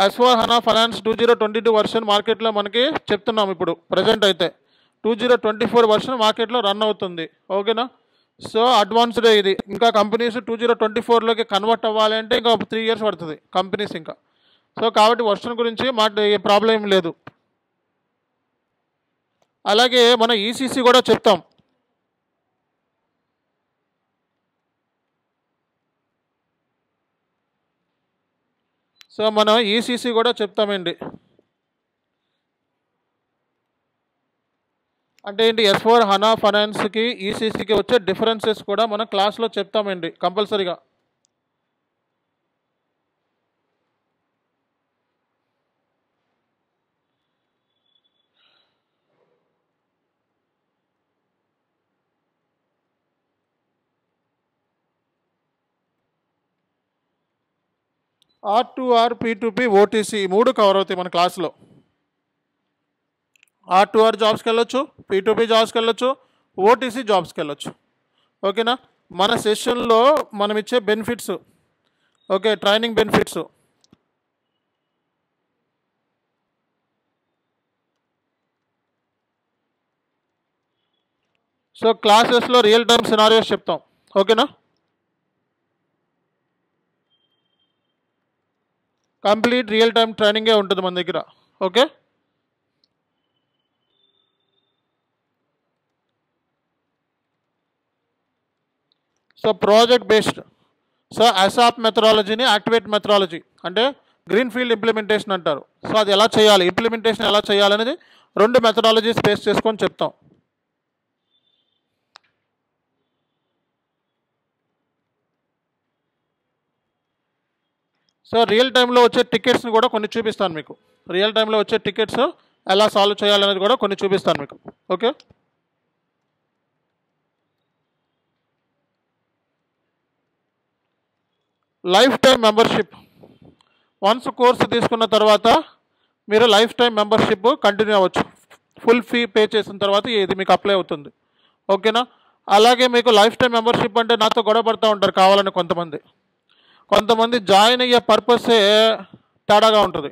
S/4HANA ఫైనాన్స్ 2022 వర్షన్ మార్కెట్లో మనకి చెప్తున్నాం. ఇప్పుడు ప్రజెంట్ అయితే 2024 వర్షన్ మార్కెట్లో రన్ అవుతుంది. ఓకేనా? సో అడ్వాన్స్డే ఇది. ఇంకా కంపెనీస్ 2024లోకి కన్వర్ట్ అవ్వాలి అంటే ఇంకా 3 years పడుతుంది కంపెనీస్ ఇంకా. సో కాబట్టి వర్షన్ గురించి ఏ ప్రాబ్లం ఏం లేదు. అలాగే మన ECC కూడా చెప్తాం. సో మనం ECC కూడా చెప్తామండి. అంటే ఏంటి, S/4HANA ఫైనాన్స్కి ECCకి వచ్చే డిఫరెన్సెస్ కూడా మనం క్లాస్లో చెప్తామండి కంపల్సరీగా. R2R, P2P, OTC ఈ 3 కవర్ అవుతాయి మన క్లాస్లో. R2R జాబ్స్కి వెళ్ళొచ్చు, P2P జాబ్స్కి వెళ్ళొచ్చు, OTC జాబ్స్కి వెళ్ళొచ్చు. ఓకేనా? మన సెషన్లో మనం ఇచ్చే benefits, okay, training benefits. So క్లాసెస్లో రియల్ టైమ్ సినారియోస్ చెప్తాం. ఓకేనా? కంప్లీట్ రియల్ టైమ్ ట్రైనింగే ఉంటుంది మన దగ్గర. Okay? So project based. So ASAP మెథడాలజీని యాక్టివేట్ మెథడాలజీ అంటే గ్రీన్ ఫీల్డ్ ఇంప్లిమెంటేషన్ అంటారు. సో అది ఎలా చేయాలి, ఇంప్లిమెంటేషన్ ఎలా చేయాలనేది 2 మెథడాలజీస్ బేస్ చేసుకొని చెప్తాం. సో రియల్ టైంలో వచ్చే టికెట్స్ని కూడా కొన్ని చూపిస్తాను మీకు. రియల్ టైంలో వచ్చే టికెట్స్ ఎలా సాల్వ్ చేయాలనేది కూడా కొన్ని చూపిస్తాను మీకు. Okay? Life time membership. Once course తీసుకున్న తర్వాత మీరు లైఫ్ టైం మెంబర్షిప్ కంటిన్యూ అవ్వచ్చు. ఫుల్ ఫీ పే చేసిన తర్వాత ఇది మీకు అప్లై అవుతుంది. ఓకేనా? అలాగే మీకు లైఫ్ టైం మెంబర్షిప్ అంటే నాతో గొడవ పడుతూ ఉంటారు కావాలని కొంతమంది జాయిన్ అయ్యే పర్పసే తేడాగా ఉంటుంది.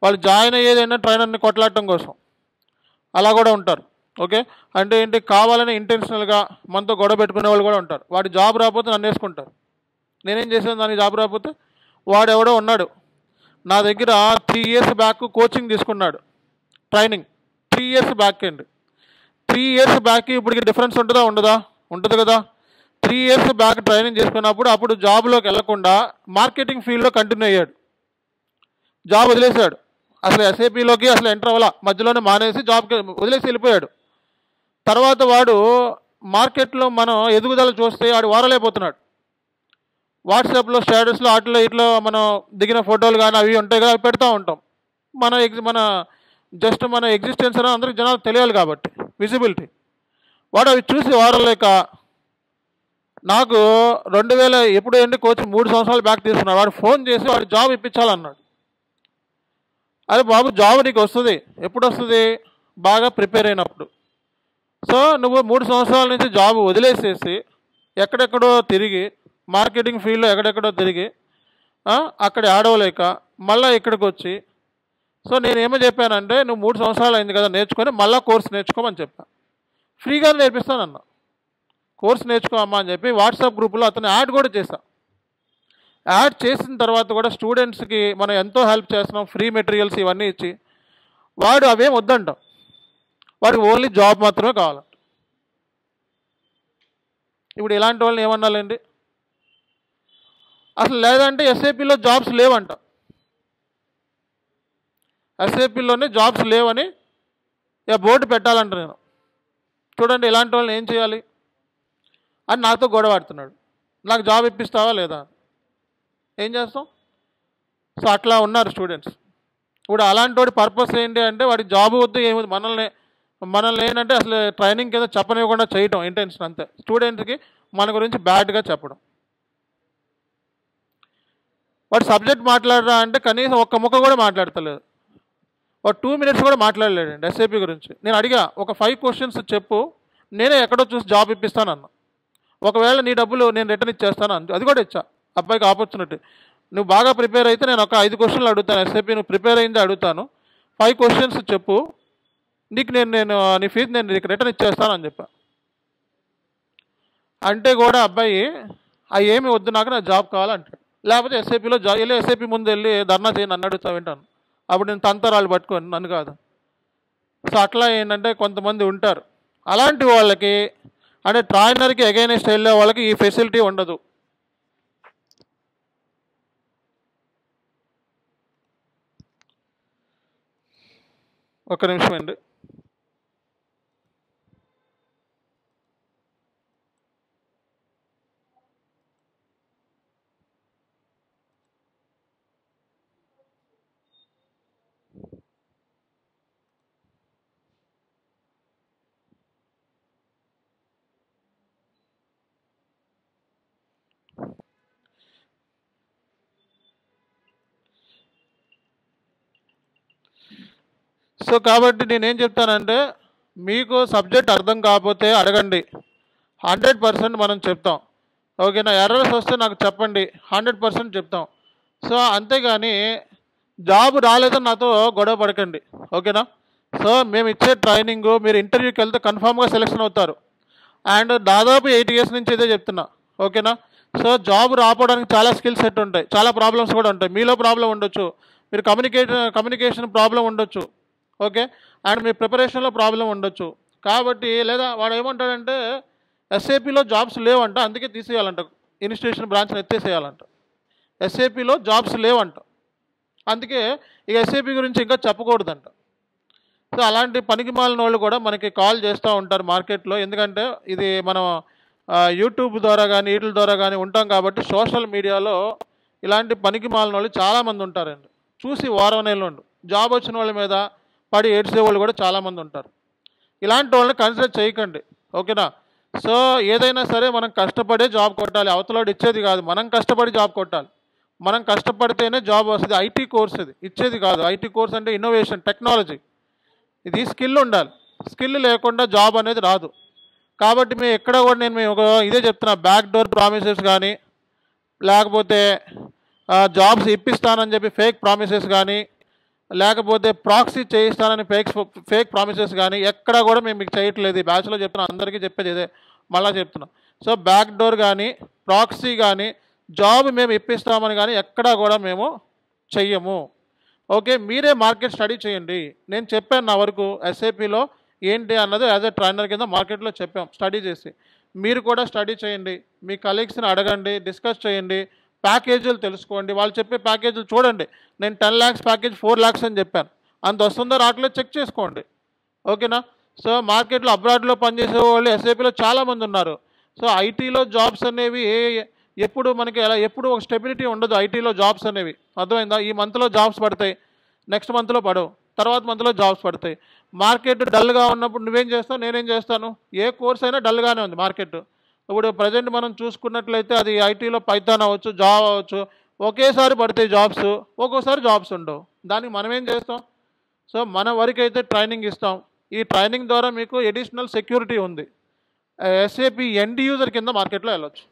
వాళ్ళు జాయిన్ అయ్యేదైనా ట్రైనర్ని కొట్లాడటం కోసం, అలా కూడా ఉంటారు. ఓకే? అంటే ఏంటి, కావాలని ఇంటెన్షనల్గా మనతో గొడవ పెట్టుకునే వాళ్ళు కూడా ఉంటారు. వాడి జాబ్ రాకపోతే నన్ను వేసుకుంటారు. నేనేం చేశాను, దానికి జాబ్ రాకపోతే వాడు ఎవడో ఉన్నాడు నా దగ్గర 3 years బ్యాక్ కోచింగ్ తీసుకున్నాడు, ట్రైనింగ్ 3 years బ్యాక్ అండి. 3 years బ్యాక్ ఇప్పటికి డిఫరెన్స్ ఉంటుందా? ఉంటుంది కదా. 3 years బ్యాక్ ట్రైనింగ్ చేసుకున్నప్పుడు అప్పుడు జాబ్లోకి వెళ్లకుండా మార్కెటింగ్ ఫీల్డ్లో కంటిన్యూ అయ్యాడు. జాబ్ వదిలేశాడు. అసలు SAPలోకి అసలు ఎంటర్ అవ్వాల, మధ్యలోనే మానేసి జాబ్కి వదిలేసి వెళ్ళిపోయాడు. తర్వాత వాడు మార్కెట్లో మనం ఎదుగుదల చూస్తే వాడు వారలేకపోతున్నాడు. వాట్సాప్లో స్టేటస్లో ఇట్లా మనం దిగిన ఫోటోలు కానీ అవి ఉంటాయి కదా, అవి పెడతా ఉంటాం. మన ఎగ్జిస్టెన్స్ అనేది అందరికి జనాలు తెలియాలి కాబట్టి విజిబిలిటీ. వాడు అవి చూసి వారలేక నాకు 2000 ఎప్పుడు ఏంటి కోచింగ్ 3 సంవత్సరాలు బ్యాక్ తీసుకున్నాడు. వాడు ఫోన్ చేసి వాడు జాబ్ ఇప్పించాలన్నాడు. అదే బాబు, జాబ్ నీకు వస్తుంది. ఎప్పుడు వస్తుంది? బాగా ప్రిపేర్ అయినప్పుడు. సో నువ్వు 3 సంవత్సరాల నుంచి జాబ్ వదిలేసేసి ఎక్కడెక్కడో తిరిగి మార్కెటింగ్ ఫీల్డ్లో ఎక్కడెక్కడో తిరిగి అక్కడ ఆడవలేక మళ్ళీ ఇక్కడికి వచ్చి, సో నేనేమో చెప్పానంటే నువ్వు 3 సంవత్సరాలు అయింది కదా నేర్చుకొని మళ్ళీ కోర్స్ నేర్చుకోమని చెప్పాను. ఫ్రీగా నేర్పిస్తానన్నా. కోర్స్ నేర్చుకోమ్మా అని చెప్పి వాట్సాప్ గ్రూపులో అతను యాడ్ కూడా చేశా. యాడ్ చేసిన తర్వాత కూడా స్టూడెంట్స్కి మనం ఎంతో హెల్ప్ చేస్తున్నాం, ఫ్రీ మెటీరియల్స్ ఇవన్నీ ఇచ్చి. వాడు అవేం వద్దంటాం, వాడికి ఓన్లీ జాబ్ మాత్రమే కావాలంట. ఇప్పుడు ఇలాంటి వాళ్ళని ఏమన్నాలండి? అసలు లేదంటే SAPలో జాబ్స్ లేవంట. SAPలోనే జాబ్స్ లేవని బోర్డు పెట్టాలంట నేను. చూడండి, ఇలాంటి వాళ్ళని ఏం చేయాలి అని నాతో గొడవాడుతున్నాడు. నాకు జాబ్ ఇప్పిస్తావా లేదా? ఏం చేస్తాం? సో అట్లా ఉన్నారు స్టూడెంట్స్. ఇప్పుడు అలాంటి వాడి పర్పస్ ఏంటి అంటే వాడి జాబ్ వద్దు, ఏముంది, మనల్ని ఏంటంటే అసలు ట్రైనింగ్ కింద చెప్పనివ్వకుండా చేయటం ఇంటెన్షన్ అంతే. స్టూడెంట్స్కి మన గురించి బ్యాడ్గా చెప్పడం. వాడు సబ్జెక్ట్ మాట్లాడరా అంటే కనీసం ఒక్క ముక్క కూడా మాట్లాడతలేదు. ఒక 2 minutes కూడా మాట్లాడలేడండి SAP గురించి. నేను అడిగా, ఒక 5 questions చెప్పు, నేనే ఎక్కడో చూసి జాబ్ ఇప్పిస్తానన్నా. ఒకవేళ నీ డబ్బులు నేను రిటర్న్ ఇచ్చేస్తాను అది కూడా ఇచ్చా అబ్బాయికి ఆపర్చునిటీ. నువ్వు బాగా ప్రిపేర్ అయితే నేను ఒక 5 క్వశ్చన్లు అడుగుతాను. ఎస్ఏపి నువ్వు ప్రిపేర్ అయింది అడుగుతాను. 5 క్వశ్చన్స్ చెప్పు, నీకు నేను నీ ఫీజు నేను నీకు రిటర్న్ ఇచ్చేస్తాను అని చెప్పా. అంటే కూడా అబ్బాయి అవి ఏమి వద్దు, నాకు నా జాబ్ కావాలంటాడు. లేకపోతే ఎస్ఏపీలో వెళ్ళి ఎస్ఏపీ ముందు వెళ్ళి ధర్నా చేయి, నన్ను అడుగుతా వింటాను. అప్పుడు నేను తంతరాలు పట్టుకోను, నన్ను కాదు. సో అట్లా ఏంటంటే కొంతమంది ఉంటారు. అలాంటి వాళ్ళకి అంటే ట్రైనర్కి అగైనెస్ట్ వెళ్ళే వాళ్ళకి ఈ ఫెసిలిటీ ఉండదు. ఒక్క నిమిషం అండి. సో కాబట్టి నేనేం చెప్తానంటే, మీకు సబ్జెక్ట్ అర్థం కాకపోతే అడగండి, 100% మనం చెప్తాం. ఓకేనా? ఎర్రర్స్ వస్తే నాకు చెప్పండి, 100% చెప్తాం. సో అంతేగాని జాబ్ రాలేదని నాతో గొడవ పడకండి. ఓకేనా? సో మేము ఇచ్చే ట్రైనింగ్ మీరు ఇంటర్వ్యూకి వెళ్తే కన్ఫామ్గా సెలెక్షన్ అవుతారు. అండ్ దాదాపు 8 years నుంచి ఇదే చెప్తున్నా. ఓకేనా? సో జాబ్ రావడానికి చాలా స్కిల్ సెట్ ఉంటాయి, చాలా ప్రాబ్లమ్స్ కూడా ఉంటాయి. మీలో ప్రాబ్లం ఉండొచ్చు, మీరు కమ్యూనికేషన్ ప్రాబ్లం ఉండొచ్చు. ఓకే, అండ్ మీ ప్రిపరేషన్లో ప్రాబ్లం ఉండొచ్చు. కాబట్టి లేదా వాడు ఏమంటాడంటే ఎస్ఏపీలో జాబ్స్ లేవంట, అందుకే తీసేయాలంట, ఇన్స్టిట్యూషన్ బ్రాంచ్ని ఎత్తేసేయాలంట. ఎస్ఏపీలో జాబ్స్ లేవంట, అందుకే ఇక ఎస్ఏపీ గురించి ఇంకా చెప్పకూడదంట. సో అలాంటి పనికి మాలిన వాళ్ళు కూడా మనకి కాల్ చేస్తూ ఉంటారు మార్కెట్లో. ఎందుకంటే ఇది మనం యూట్యూబ్ ద్వారా కానీ వీటి ద్వారా కానీ ఉంటాం కాబట్టి సోషల్ మీడియాలో ఇలాంటి పనికి మాలిన వాళ్ళు చాలామంది ఉంటారండి. చూసి వారం నెలలు జాబ్ వచ్చిన వాళ్ళ మీద పడి ఏడ్చే వాళ్ళు కూడా చాలామంది ఉంటారు. ఇలాంటి వాళ్ళని కన్సిడర్ చేయకండి. ఓకేనా? సో ఏదైనా సరే మనం కష్టపడే జాబ్ కొట్టాలి, అవతలోడు ఇచ్చేది కాదు. మనం కష్టపడి జాబ్ కొట్టాలి, మనం కష్టపడితేనే జాబ్ వస్తుంది. ఐటీ కోర్స్ ఇది ఇచ్చేది కాదు. ఐటీ కోర్స్ అంటే ఇన్నోవేషన్, టెక్నాలజీ, ఇది స్కిల్ ఉండాలి. స్కిల్ లేకుండా జాబ్ అనేది రాదు. కాబట్టి మేము ఎక్కడ కూడా మేము ఇదే చెప్తున్నా, బ్యాక్ డోర్ ప్రామిసెస్ కానీ లేకపోతే జాబ్స్ ఇప్పిస్తానని చెప్పి ఫేక్ ప్రామిసెస్ కానీ లేకపోతే ప్రాక్సీ చేయిస్తానని ఫేక్ ప్రామిసెస్ కానీ ఎక్కడ కూడా మేము మీకు చేయట్లేదు. ఈ బ్యాచ్లో చెప్తున్నా, అందరికీ చెప్పేది ఇదే, మళ్ళీ చెప్తున్నా. సో బ్యాక్ డోర్ కానీ ప్రాక్సీ కానీ జాబ్ మేము ఇప్పిస్తామని కానీ ఎక్కడా కూడా మేము చెయ్యము. ఓకే, మీరే మార్కెట్ స్టడీ చేయండి. నేను చెప్పాను నా వరకు ఎస్ఏపీలో ఏంటి అన్నది యాజ్ ఎ ట్రైనర్ కింద మార్కెట్లో చెప్పాం. స్టడీ చేసి మీరు కూడా స్టడీ చేయండి, మీ కలీగ్స్ని అడగండి, డిస్కస్ చేయండి, ప్యాకేజీలు తెలుసుకోండి, వాళ్ళు చెప్పే ప్యాకేజీలు చూడండి. నేను 10 lakhs ప్యాకేజ్ 4 lakhs అని చెప్పాను, అంత వస్తుందో రావట్లేదు చెక్ చేసుకోండి. ఓకేనా? సో మార్కెట్లో అబ్రాడ్లో పనిచేసే వాళ్ళు ఎస్ఏపీలో చాలామంది ఉన్నారు. సో ఐటీలో జాబ్స్ అనేవి ఎప్పుడు మనకి ఎప్పుడు ఒక స్టెబిలిటీ ఉండదు. ఐటీలో జాబ్స్ అనేవి అర్థమైందా? ఈ మంత్లో జాబ్స్ పడతాయి, నెక్స్ట్ మంత్లో పడవు, తర్వాత మంత్లో జాబ్స్ పడతాయి. మార్కెట్ డల్గా ఉన్నప్పుడు నువ్వేం చేస్తావు, నేనేం చేస్తాను? ఏ కోర్స్ అయినా డల్గానే ఉంది మార్కెట్. ఇప్పుడు ప్రజెంట్ మనం చూసుకున్నట్లయితే అది ఐటీలో పైథాన్ అవ్వచ్చు, జాబ్ అవ్వచ్చు, ఒకేసారి పడతాయి జాబ్స్, ఒక్కోసారి జాబ్స్ ఉండవు. దానికి మనం ఏం చేస్తాం? సో మన వరకు అయితే ట్రైనింగ్ ఇస్తాం. ఈ ట్రైనింగ్ ద్వారా మీకు ఎడిషనల్ సెక్యూరిటీ ఉంది. ఎస్ఏపీ ఎండ్ యూజర్ కింద మార్కెట్లో వెళ్ళొచ్చు.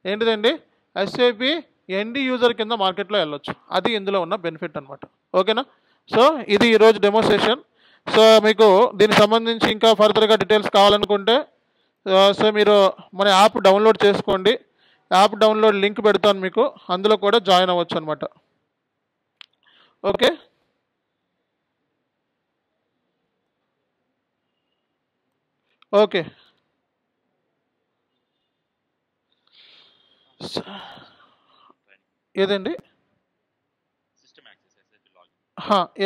ఏంటిదండి? ఎస్ఏపీ ఎండ్ యూజర్ కింద మార్కెట్లో వెళ్ళొచ్చు. అది ఇందులో ఉన్న బెనిఫిట్ అనమాట. ఓకేనా? సో ఇది ఈరోజు డెమోన్స్ట్రేషన్. సో మీకు దీనికి సంబంధించి ఇంకా ఫర్దర్గా డీటెయిల్స్ కావాలనుకుంటే సో మీరు మన యాప్ డౌన్లోడ్ చేసుకోండి. యాప్ డౌన్లోడ్ లింక్ పెడతాను మీకు, అందులో కూడా జాయిన్ అవ్వచ్చు అనమాట. Okay, okay. ఏదండి?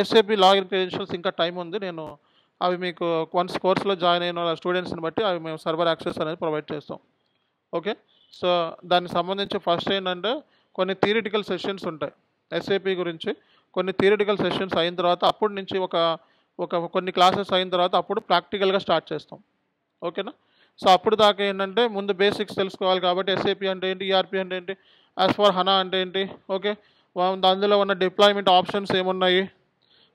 ఎస్ఏపీ లాగిన్ క్రెడెన్షియల్స్ ఇంకా టైం ఉంది. నేను అవి మీకు వన్స్ కోర్సులో జాయిన్ అయిన స్టూడెంట్స్ని బట్టి అవి మేము సర్వర్ యాక్సెస్ అనేది ప్రొవైడ్ చేస్తాం. ఓకే, సో దానికి సంబంధించి ఫస్ట్ ఏంటంటే కొన్ని థియరిటికల్ సెషన్స్ ఉంటాయి ఎస్ఏపీ గురించి. కొన్ని థియరిటికల్ సెషన్స్ అయిన తర్వాత అప్పటి నుంచి ఒక కొన్ని క్లాసెస్ అయిన తర్వాత అప్పుడు ప్రాక్టికల్గా స్టార్ట్ చేస్తాం. ఓకేనా? సో అప్పుడు దాకా ఏంటంటే ముందు బేసిక్స్ తెలుసుకోవాలి. కాబట్టి ఎస్ఏపీ అంటే ఏంటి, ఈఆర్పీ అంటే ఏంటి, S/4HANA అంటే ఏంటి, ఓకే, అందులో ఉన్న డిప్లాయ్మెంట్ ఆప్షన్స్ ఏమున్నాయి,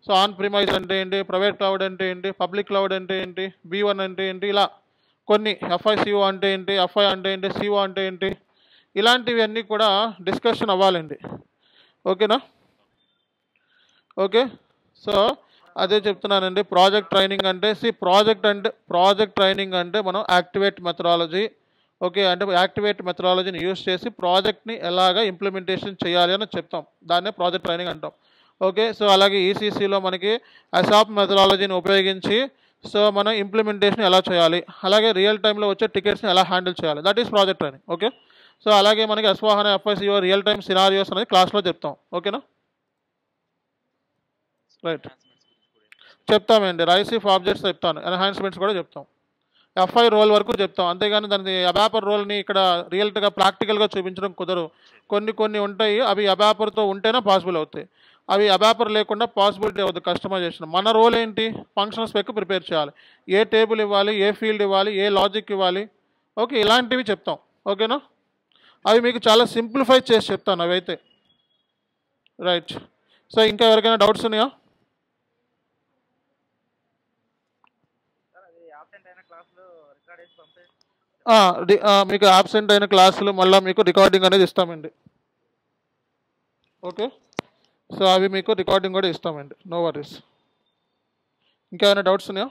సో ఆన్ ప్రిమైజ్ అంటే ఏంటి, ప్రైవేట్ క్లౌడ్ అంటే ఏంటి, పబ్లిక్ క్లౌడ్ అంటే ఏంటి, B1 అంటే ఏంటి, ఇలా కొన్ని FICO అంటే ఏంటి, FI అంటే ఏంటి, CO అంటే ఏంటి, ఇలాంటివన్నీ కూడా డిస్కషన్ అవ్వాలండి. ఓకేనా? ఓకే. సో అదే చెప్తున్నానండి. ప్రాజెక్ట్ ట్రైనింగ్ అంటే ప్రాజెక్ట్ ట్రైనింగ్ అంటే మనం యాక్టివేట్ మెథడాలజీ, ఓకే, అంటే యాక్టివేట్ మెథడాలజీని యూస్ చేసి ప్రాజెక్ట్ని ఎలాగ ఇంప్లిమెంటేషన్ చేయాలి అని చెప్తాం. దాన్నే ప్రాజెక్ట్ ట్రైనింగ్ అంటాం. ఓకే. సో అలాగే ఈసీసీలో మనకి అసాప్ మెథడాలజీని ఉపయోగించి సో మనం ఇంప్లిమెంటేషన్ ఎలా చేయాలి, అలాగే రియల్ టైంలో వచ్చే టికెట్స్ని ఎలా హ్యాండిల్ చేయాలి, that is project training. Okay. So అలాగే మనకి S/4HANA FICO real time scenarios అనేది క్లాస్లో చెప్తాం. ఓకేనా? రైట్, చెప్తామండి. రైస్ ఇఫ్ ఆబ్జెక్ట్స్ చెప్తాను, ఎన్హాన్స్మెంట్స్ కూడా చెప్తాం, FI రోల్ వరకు చెప్తాం. అంతేగాని దాని అబాపర్ రోల్ని ఇక్కడ రియల్గా ప్రాక్టికల్గా చూపించడం కుదరదు. కొన్ని ఉంటాయి, అవి అబాపర్తో ఉంటేనే పాసిబుల్ అవుతాయి. అవి అబాపర్ లేకుండా పాసిబిలిటీ అవుతుంది కస్టమైజేషన్. మన రోల్ ఏంటి? ఫంక్షనల్ స్పెక్ ప్రిపేర్ చేయాలి, ఏ టేబుల్ ఇవ్వాలి, ఏ ఫీల్డ్ ఇవ్వాలి, ఏ లాజిక్ ఇవ్వాలి, ఓకే, ఇలాంటివి చెప్తాం. ఓకేనా? అవి మీకు చాలా సింప్లిఫై చేసి చెప్తాను అవి అయితే. రైట్. సో ఇంకా ఎవరికైనా డౌట్స్ ఉన్నాయా? మీకు ఆబ్సెంట్ అయిన క్లాసులు మళ్ళీ మీకు రికార్డింగ్ అనేది ఇస్తామండి. ఓకే. సో అవి మీకు రికార్డింగ్ కూడా ఇస్తామండి, నో వరీస్. ఇంకా ఏమైనా డౌట్స్ ఉన్నాయా?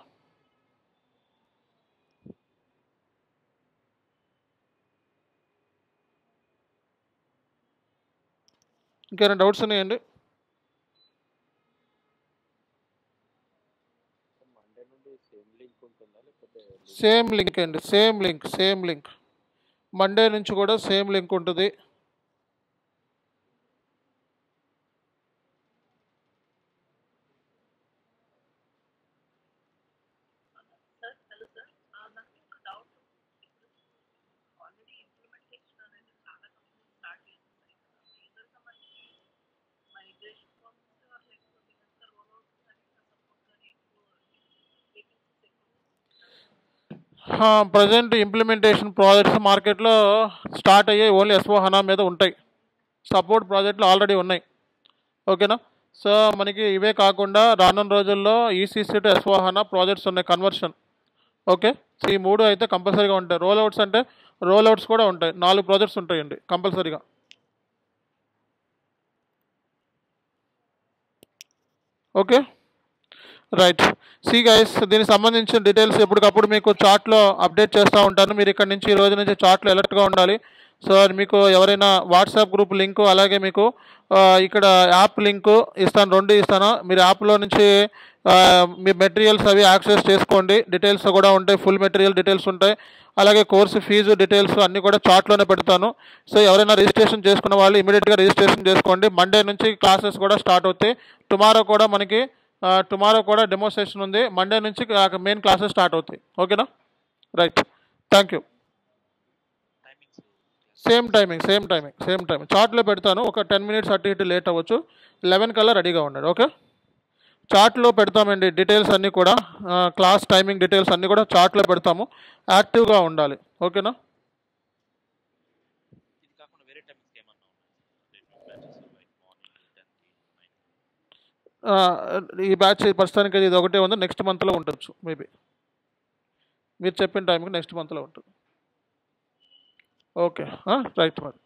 ఇంకేమైనా డౌట్స్ ఉన్నాయండి? సేమ్ లింక్ అండి, సేమ్ లింక్. మండే నుంచి కూడా సేమ్ లింక్ ఉంటుంది. ప్రజెంట్ ఇంప్లిమెంటేషన్ ప్రాజెక్ట్స్ మార్కెట్లో స్టార్ట్ అయ్యాయి, ఓన్లీ S/4HANA మీద ఉంటాయి. సపోర్ట్ ప్రాజెక్టులు ఆల్రెడీ ఉన్నాయి. ఓకేనా? సో మనకి ఇవే కాకుండా రానున్న రోజుల్లో ECC టు S/4HANA ప్రాజెక్ట్స్ ఉన్నాయి, కన్వర్షన్. ఓకే. సో ఈ 3 అయితే కంపల్సరీగా ఉంటాయి. రోల్అవుట్స్ కూడా ఉంటాయి, 4 ప్రాజెక్ట్స్ ఉంటాయండి కంపల్సరీగా. ఓకే. రైట్. సి గైస్, దీనికి సంబంధించిన డీటెయిల్స్ ఎప్పటికప్పుడు మీకు చార్ట్లో అప్డేట్ చేస్తూ ఉంటాను. మీరు ఇక్కడ నుంచి ఈ రోజు నుంచి చార్ట్లో అలర్ట్గా ఉండాలి. సో మీకు ఎవరైనా వాట్సాప్ గ్రూప్ లింకు, అలాగే మీకు ఇక్కడ యాప్ లింకు ఇస్తాను, 2 ఇస్తాను. మీరు యాప్లో నుంచి మీ మెటీరియల్స్ అవి యాక్సెస్ చేసుకోండి. డీటెయిల్స్ కూడా ఉంటాయి, ఫుల్ మెటీరియల్ డీటెయిల్స్ ఉంటాయి. అలాగే కోర్సు ఫీజు డీటెయిల్స్ అన్నీ కూడా చార్ట్లోనే పెడతాను. సో ఎవరైనా రిజిస్ట్రేషన్ చేసుకున్న వాళ్ళు ఇమీడియట్గా రిజిస్ట్రేషన్ చేసుకోండి. మండే నుంచి క్లాసెస్ కూడా స్టార్ట్ అవుతాయి. టుమారో కూడా డెమోన్స్ట్రేషన్ ఉంది. మండే నుంచి మెయిన్ క్లాసెస్ స్టార్ట్ అవుతాయి. ఓకేనా? Right, thank you. Same timing చార్ట్లో పెడతాను. ఒక 10 minutes అటు ఇటు లేట్ అవ్వచ్చు. 11 కల్లా రెడీగా ఉండండి. ఓకే. చార్ట్లో పెడతామండి డీటెయిల్స్ అన్నీ కూడా, క్లాస్ టైమింగ్ డీటెయిల్స్ అన్నీ కూడా చార్ట్లో పెడతాము. యాక్టివ్గా ఉండాలి. ఓకేనా? ఈ బ్యాచ్ ప్రస్తుతానికి ఇది ఒకటే ఉంది, నెక్స్ట్ మంత్లో ఉండొచ్చు మేబీ. మీరు చెప్పిన టైంకి నెక్స్ట్ మంత్లో ఉంటుంది. ఓకే. రైట్ మరి.